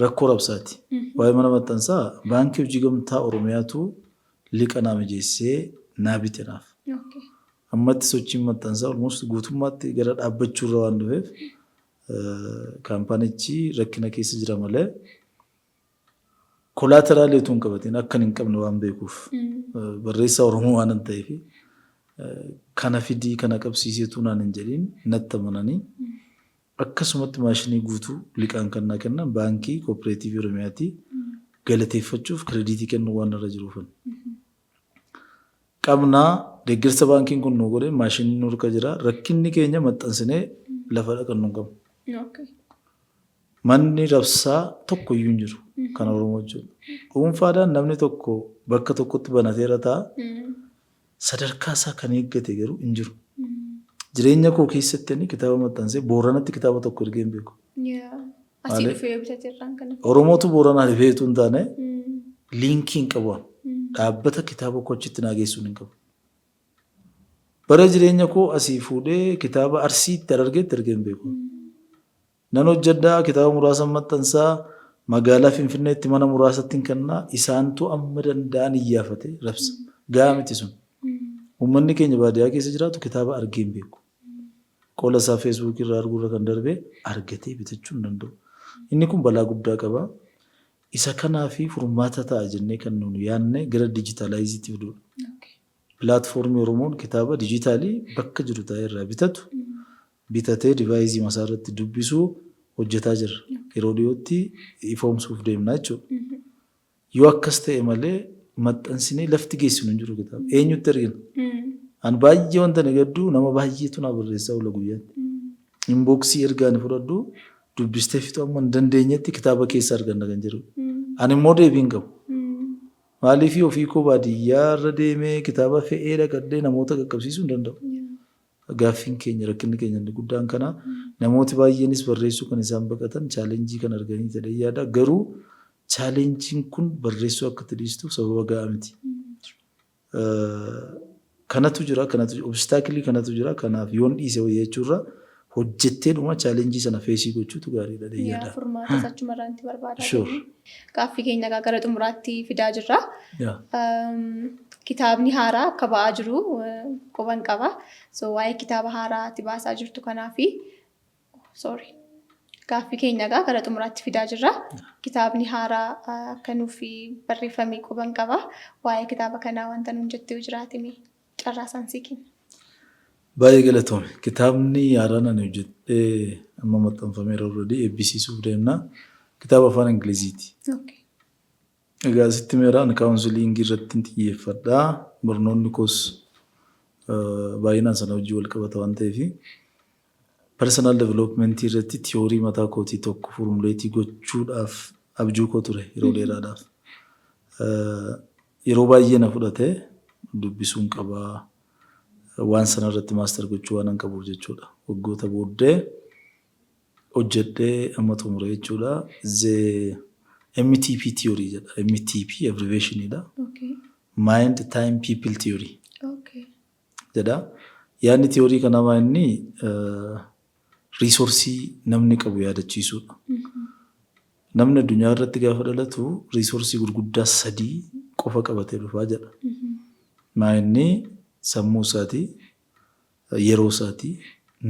rakkoo rabsaati. Waa'ee mana maxxansaa baankii hojii gamtaa Oromiyaatu liqa naa mijeessee naa bite naaf. Ammatti sochiin maxxansaa almost guutummaatti gara dhaabbachuu irra waan dhufeef kaampaanichi rakkina keessa jira malee koolaateraalii utuu hin qabatin akka hin qabne waan beekuuf barreessaa Oromoo waan hin ta'eef kana fidii kana qabsiiseetu naan hin jedhin natti amananii akkasumatti maashinii guutuu liqaan kan naa kennan baankii kooperaatiivii Oromiyaatti galateeffachuuf kirediitii kennuu waan irra jiruufan. Qabnaa deeggarsa baankiin kun nu godhe maashinii nu harka jira rakkinni keenya maxxansinee lafa dhaqan nu qabu. Manni rabsaa tokko iyyuu hin jiru kan Oromoo jechuudha. Dhuunfaadhaan namni tokko bakka tokkotti banateera ta'a. Sadarkaa isaa kan eeggate garuu hin jiru. Jireenya koo keessatti inni kitaaba maxxansee Booranatti kitaaba tokko ergee hin beeku. Asii dhufee bitateerraan kana. Oromootu Booranaa dhufeetu hin taane liinkii hin qabu. Dhaabbata kitaaba kochitti naa geessuun hin qabu. Bara jireenya koo asii fuudhee kitaaba Arsiitti argeetti ergee hin beeku. Nan hojjedhaa kitaaba muraasa maxxansaa magaalaa Finfinneetti mana muraasatti kennaa isaantu amma danda'an iyyaafate rabsa. Gahaa miti sun. Uummanni keenya baadiyyaa keessa jiraatu kitaaba argee hin beeku. Qola isaa Facebook irraa arguurra kan darbe argatee bitachuu hin danda'u. Inni kun balaa guddaa qaba. Isa kanaa fi furmaata ta'a jennee kan nuyi yaadne gara dijitaalaayiziitti fiduudha. Pilaatfoormii Oromoon kitaaba dijitaalii bakka jiru ta'e irraa bitatu bitatee divaayizii masaa irratti dubbisuu hojjetaa jirra. Yeroo dhiyootti ifoomsuuf deemnaa jechuudha. Yoo akkas ta'e malee maxxansinee lafti geessinu hin jiru kitaaba. Eenyutti argina? An baay'ee wanta nagaddu nama baay'eetu naa barreessaa oola guyyaatti. Inboksii ergaan fudhadhu dubbistee fixuu amma hin dandeenyetti kitaaba keessa arganna kan jiru. Ani immoo deebii hin qabu. Maaliif ofii koo baadiyyaa irra deemee kitaaba fe'ee dhaqadhee namoota qaqqabsiisuu hin danda'u. Gaaffiin keenya rakkinni keenya inni guddaan kana namooti baay'eenis barreessuu kan isaan baqatan chaalenjii kan arganii jedhee yaada. Garuu chaalenjiin kun barreessuu akka tidhiistuuf sababa gahaa miti. Kanatu jira, obstaakilii kanatu jira. Kanaaf yoon dhiise wayya jechuurra hojjettee dhuma chaalenjii sana feesii gochuutu gaariidha yaada. Furmaata sachumarraa itti barbaada. Gaaffii keenya gara xumuraatti fidaa jirra. Kitaabni haaraa akka ba'aa jiru quban qaba. Waa'ee kitaaba haaraa itti baasaa jirtu kanaafi gaaffii keenya gara xumuraatti fidaa jirra. Kitaabni haaraa akka nuuf barreeffamee quban qaba. Waa'ee kitaaba kanaa wanta nuun jettee jiraate carraasaan sii kenna. Baay'ee galatoome. Kitaabni haaraan ani hojjedhee amma maxxanfameera already eebbisiisuuf deemna. Kitaaba afaan Ingiliziiti. Egaa asitti meeraan kaawunsiliingii irratti xiyyeeffadhaa. Barnoonni koos baay'inaan sana hojii wal qabata waan ta'eef personal development irratti tiyoorii mataa kootii tokko formuleetii gochuudhaaf abjuu koo ture yeroo dheeraadhaaf. Yeroo baay'ee na fudhate dubbisuun qabaa. Waan sana irratti maaster gochuu waan qabuuf jechuudha. Waggoota booddee hojjedhee amma xumure jechuudha. MTP theory jedha. MTP abbreviationidha. Mind Time People Theory. Jedha. Yaadni theory kanaa inni reesoorsii namni qabu yaadachiisuudha. namni addunyaa irratti gaafa dhalatu riisoorsii gurguddaa 3 qofa qabatee dhufaa jedha. Maayinni sammuu isaatii, yeroo isaatii,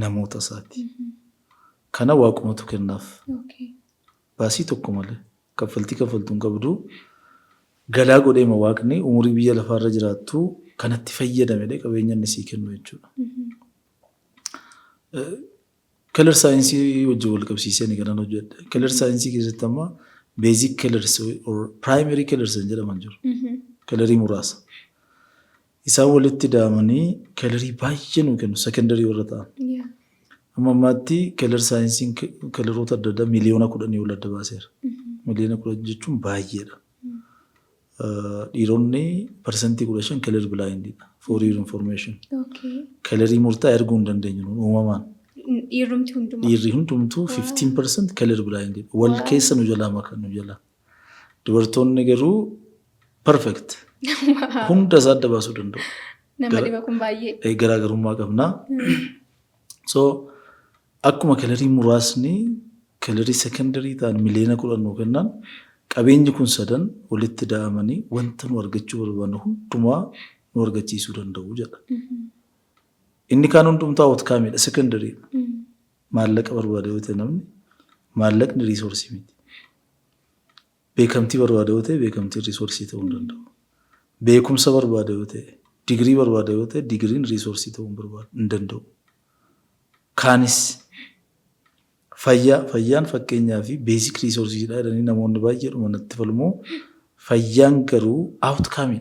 namoota isaatii. Kana waaqumatu kennaaf. Baasii tokko malee kaffaltii kaffaltuun qabdu galaa godheema waaqni umurii biyya lafaarra jiraattu kanatti fayyadamee qabeenya inni sii kennu jechuudha. Color science wajjin wal qabsiisanii kanan hojjedhe. Color science keessatti amma basic colors or primary colors jedhaman jiru. Colorii muraasa. Isaan walitti daamanii colorii baay'ee nu kennu secondary warra ta'an. Amma ammaatti color science coloroota adda addaa miliyoona 10 ol adda baaseera. Miliyoona 10 jechuun baay'eedha. Dhiironni percentii 15 color blindidha. For your information. Colorii murtaa erguu hin dandeenyu uumamaan. Dhiirri hundumtuu 15% color blinded. Wal keessa nu jalaa makan nu jalaa. Dubartoonni garuu perfect. Hunda isaa adda baasuu danda'u. Nama dhiba kun baay'ee. Garaagarummaa qabna. So akkuma colorii muraasni colorii secondary ta'an miliyoona 10 nu kennan qabeenyi kun sadan walitti daamanii wanta nu argachuu barbaannu hundumaa nu argachiisuu danda'u jedha. Inni kaan hundumtuu outcome secondary. Maallaqa barbaade yoo ta'e namni maallaqni reesoorsii miti. Beekamtii barbaade yoo ta'e beekamtii reesoorsii ta'uu hin danda'u. Beekumsa barbaade yoo ta'e digirii barbaade yoo ta'e digiriin reesoorsii ta'uu hin danda'u. Kaanis fayyaan fakkeenyaa fi beesik reesoorsiidha jedhanii namoonni baay'eedhuma natti falmu. Fayyaan garuu outcome.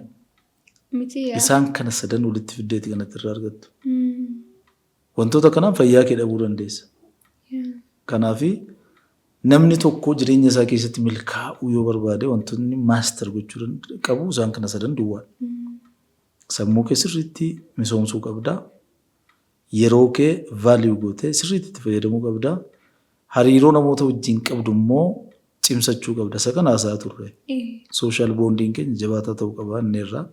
Isaan kana sadan walitti fiddeeti kanatti irraa argattu. Wantoota kanaan fayyaa kee dhabuu dandeessa. Kanaaf namni tokko jireenya isaa keessatti milkaa'uu yoo barbaade wantoonni maaster gochuu qabu isaan kana sadan duwwaa. Sammuu kee sirriitti misoomsuu qabda. Yeroo kee vaaliyuu gootee sirriitti itti fayyadamuu qabda. Hariiroo namoota wajjin qabdu immoo cimsachuu qabda. Isa kana haasaa turre. Social bonding keenya jabaataa ta'uu qaba inni irraa.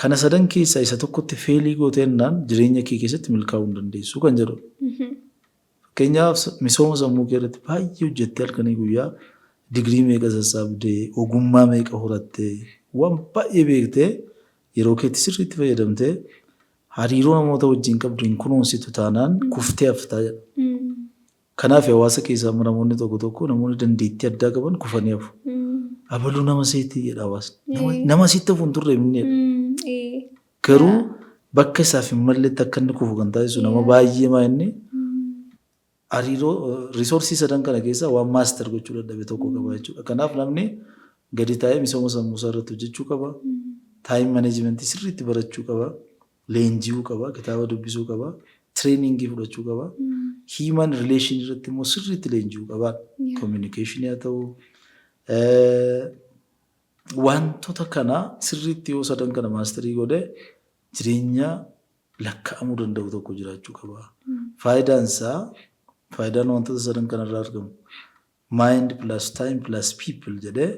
Kana sadan keessaa isa tokkotti feelii gooteennaan jireenya kee keessatti milkaa'uu hin dandeessu kan jedhu. Fakkeenyaaf misooma sammuu kee irratti baay'ee hojjettee halkanii guyyaa digirii meeqa sassaabdee ogummaa meeqa horattee waan baay'ee beektee yeroo keetti sirriitti fayyadamtee hariiroo namoota wajjin qabdu hin kunuunsitu taanaan kuftee haftaa jedha. Kanaaf hawaasa keessaa namoonni tokko namoonni dandeettii addaa qaban kufanii hafu. Abaluu nama seetii jedha hawaasni. Nama sitti hafu hin turre minni jedha. Garuu bakka isaaf hin malletti akka inni kufu kan taasisu nama baay'ee maa inni hariiroo reesoorsii sadan kana keessaa waan maaster gochuu dadhabe tokko qaba jechuudha. Kanaaf namni gadi taa'ee misooma sammuu isaa irratti hojjechuu qaba. Taayim maneejimentii sirriitti barachuu qaba. Leenji'uu qaba. Kitaaba dubbisuu qaba. Tireeningii fudhachuu qaba. Human relation irratti immoo sirriitti leenji'uu qaba. Communication haa ta'u. Wantoota kana sirriitti yoo sadan kana maasterii godhe jireenya lakkaa'amuu danda'u tokko jiraachuu qaba. Faayidaan wantoota sadan kanarraa argamu mind plus time plus people jedhee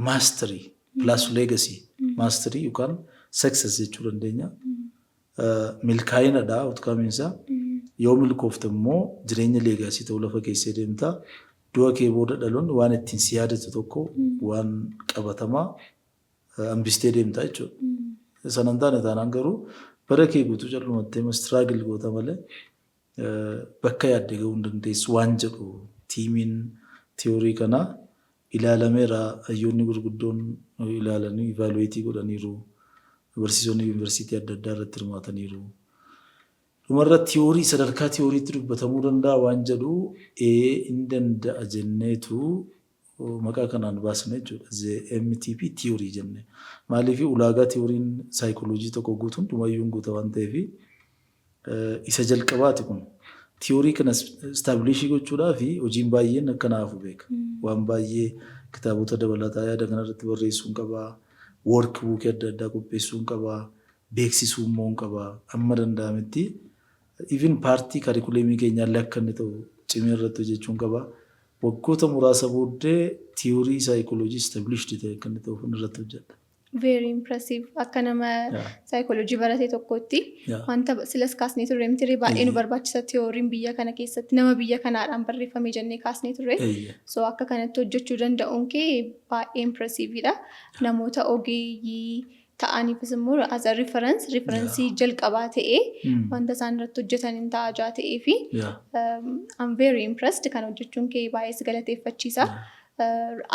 maasterii plus legacy maasterii yookaan success jechuu dandeenya. Milkaa'inadha outcome-isaa. Yoo milkoofte immoo jireenya leegaasii ta'uu lafa keessee deemta. Du'a kee booda dhaloonni waan ittiin si yaadatu tokko waan qabatamaa hambistee deemta jechuudha. Sanan taane taanaan garuu bara kee guutuu callumattee struggle goota malee bakka yaadde gahuu hin dandeessu waan jedhu tiimiin tiyoorii kanaa ilaalameera. Hayyoonni gurguddoon ilaalanii evalueetii godhaniiru. Barsiisonni yuunivarsiitii adda addaa irratti hirmaataniiru. Dhumarra tiyoorii sadarkaa tiyooriitti dubbatamuu danda'a waan jedhu hin danda'a jenneetu maqaa kanaan baasne jechuudha. MTP tiyoorii jenne. Maaliif ulaagaa tiyooriin saayikooloojii tokko guutuun dhumayyuu hin guuta waan ta'eef isa jalqabaati kun. Tiyoorii kana istaabilishii gochuudhaa fi hojiin baay'een akkanaafu beeka. Waan baay'ee kitaabota dabalataa yaada kanarratti barreessuun qabaa. Workbookii adda addaa qopheessuun qabaa. Beeksisuu immoo qabaa. Amma danda'ametti even paartii kaarikuleemii keenyaallee akka inni ta'u cimee irratti hojjechuun qabaa. Waggoota muraasa booddee tiyoorii saayikooloojii istaabilishii ta'e akka inni ta'u irratti hojjedha. Very impressive. Akka nama psychology barate tokkotti wanta silas kaasnee turre miti baay'ee nu barbaachisa teoriin biyya kana keessatti nama biyya kanaadhaan barreeffame jennee kaasnee turre. So akka kanatti hojjechuu danda'uun kee baay'ee impressiveidha. Namoota ogeeyyii ta'aniifis immoo as a reference jalqabaa ta'ee wanta isaan irratti hojjetan hin taa'aa ta'ee fi I'm very impressed kan hojjechuun kee baay'ee galateeffachiisa.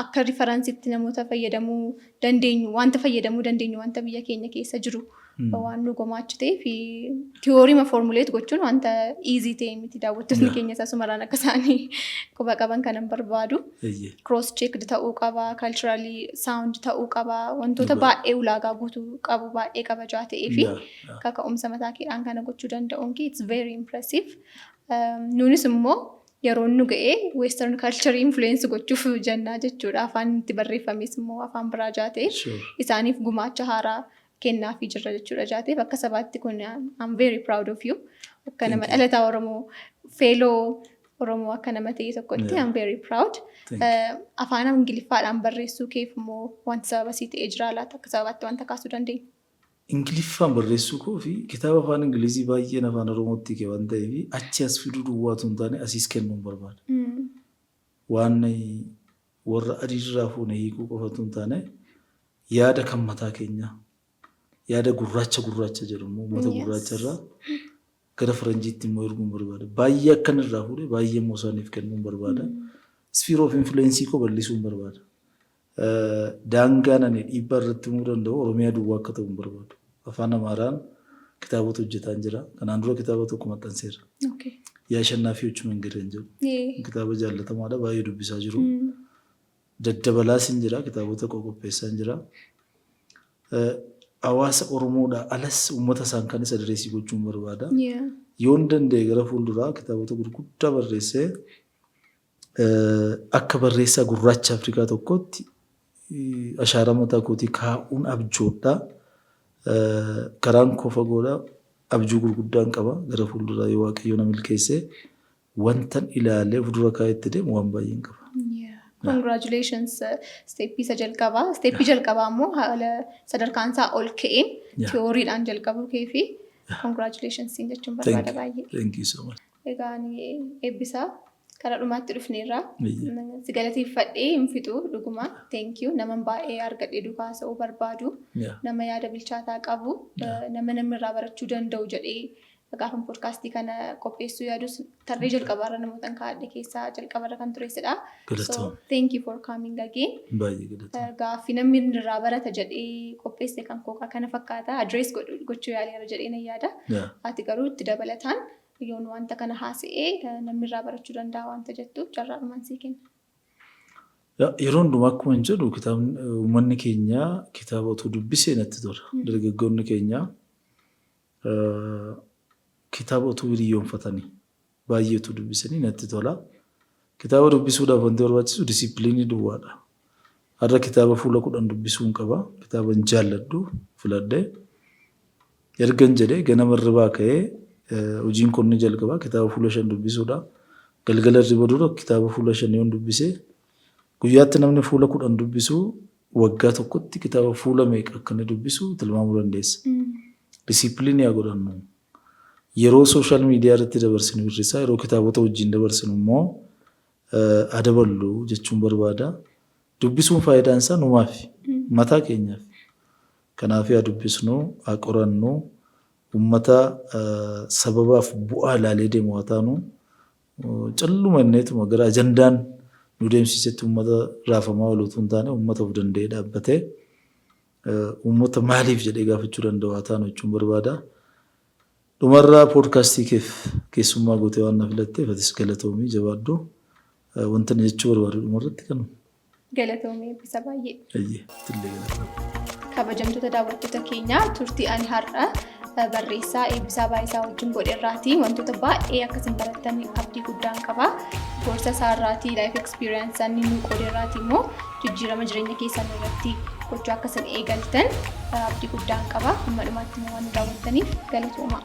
Akka referensiitti namoota fayyadamuu dandeenyu wanta biyya keenya keessa jiru waan nu gumaachitee fi tiyooriima formuleet gochuun wanta easy ta'e miti daawwattoonni keenya sumaraan akka isaanii quba qaban kanan barbaadu. Cross checked ta'uu qaba, culturally sound ta'uu qaba, wantoota baay'ee ulaagaa guutuu qabu baay'ee kabajaa ta'ee fi kaka'umsa mataa keedhaan kana gochuu danda'uun kee it's very impressive. Nuunis immoo yeroo nu ga'ee western culture influence gochuuf jennaa jechuudha. Afaan itti barreeffames immoo afaan biraa jaatee isaaniif gumaacha haaraa kennaafii jirra jechuudha jaateef akka sabaatti kun I'm very proud of you. Akka nama dhalataa Oromoo feeloo Oromoo akka nama ta'e tokkotti I'm very proud. Afaan Ingiliffaadhaan barreessuu keef immoo wanti sababa sii ta'ee jira laata akka sabaatti wanta kaasuu dandeenya. Ingiliffaan barreessuu koo fi kitaaba afaan Ingilizii baay'een afaan Oromootti kee waan ta'eef achi as fiduu duwwaatu hin taane asiis kennuun barbaada. Waan warra adiirraa fuunee hiikuu qofatu hin taane yaada kan mataa keenyaa yaada gurraacha jedhamu uummata gurraacharraa gara faranjiitti immoo erguun barbaada. Baay'ee akkanirraa fuudhee baay'ee immoo isaaniif kennuun barbaada. Sphere of influence koo bal'isuun barbaada. Daangaan ani dhiibbaa irratti himuu danda'u Oromiyaa duwwaa akka ta'u barbaadu. Afaan Amaaraan kitaabota hojjetaan jira. Kanaan dura kitaaba tokko maxxanseera. Yaa Shannaa fi Huccuu Mangadeen jedhu. Kitaaba jaallatamaadha baay'ee dubbisaa jiru. Daddabalaas hin jira kitaabota qopheessaa hin jira. Hawaasa Oromoodhaa alas uummata isaan kan isa dareessii gochuun barbaada. Yoon danda'e gara fuulduraa kitaabota gurguddaa barreessee akka barreessaa gurraacha Afrikaa tokkotti ashaaraa mataa kootii kaa'uun abjoodha. Karaan koo fagoodha. Abjuu gurguddaan qaba. Gara fuulduraa yoo Waaqayyo na milkeesse wantan ilaalee fuuldura kaa'etti deemu waan baay'een qaba. Congratulations. Steppii isa jalqabaa. Steppii jalqabaa immoo haala sadarkaan isaa ol ka'een tiyooriidhaan jalqabuu kee fi congratulations jechuun barbaada baay'ee. Thank you so much. Egaa Ebisaa karaa dhumaatti dhufneerra. Si galateeffadhee hin fixu dhuguma. Thank you. Nama baay'ee argadhee dukaasa'uu barbaadu. Nama yaada bilchaataa qabu. Nama namirraa barachuu danda'u jedhee gaafan poodkaastii kana qopheessuu yaadus tarree jalqabaarra namoota kaa'adhe keessaa jalqabarra kan tureessidha. So thank you for coming again. Baay'ee galatoomna. Gaaffii namni irraa barata jedhee qopheesse kan kookaa kana fakkaata. Address gochuu yaaleera jedhee nan yaada. Ati garuu itti dabalataan yoon wanta kana haasa'ee namni irraa barachuu danda'a wanta jettu carraadhumaan sii kenna. Yeroo hundumaa akkuma hin jedhu kitaabni uummanni keenya kitaaba otoo dubbisee natti tola. Dargaggoonni keenya kitaaba otoo hiriyoonfatanii baay'ee otoo dubbisanii natti tola. Kitaaba dubbisuudhaaf wanti barbaachisu disipiliinii duwwaadha. Har'a kitaaba fuula 10 dubbisuun qaba. Kitaaba hin jaalladhu filadhee ergan jedhee ganama irraa ka'ee hojiin kun ni jalqaba. Kitaaba fuula 5 dubbisuudha. Galgala irra dura kitaaba fuula 5 yoon dubbisee guyyaatti namni fuula 10 dubbisu waggaa tokkotti kitaaba fuula meeqa akka inni dubbisu tilmaamuu dandeessa. Disipiliinii haa godhannu. Yeroo sooshaal miidiyaa irratti dabarsinu Risaa yeroo kitaabota wajjin dabarsinu immoo adaballu jechuun barbaada. Dubbisuun faayidaan isaa numaaf mataa keenyaaf. Kanaaf yaa dubbisnu haa qorannu uummata sababaaf bu'aa ilaalee deemu haa taanu calluma inneetuma gara ajandaan nu deemsisetti uummata raafamaa ooluutu hin taane uummata of danda'ee dhaabbatee uummata maaliif jedhee gaafachuu danda'u haa taanu jechuun barbaada. Dhumarraa poodkaastii keessummaa gootee waan na filatteef atis galatoomii jabaadhu wanta jechuu barbaadu dhumarratti kanu. Galatoomii Ebisa baay'ee. Tillee galatoomii. Kabajamtoota daawwattoota keenyaa turtii ani har'a barreessaa Ebisaa Bayyisaa wajjin godheerraatii wantoota baay'ee akkasiin baratanii abdii guddaan qaba. Gorsa isaarraatii life experience inni nu qodeerraatii immoo jijjiirama jireenya keessan irratti gochuu akkasiin eegaltan abdii guddaan qaba. Amma dhumaatti immoo waan daawwattaniif galatooma.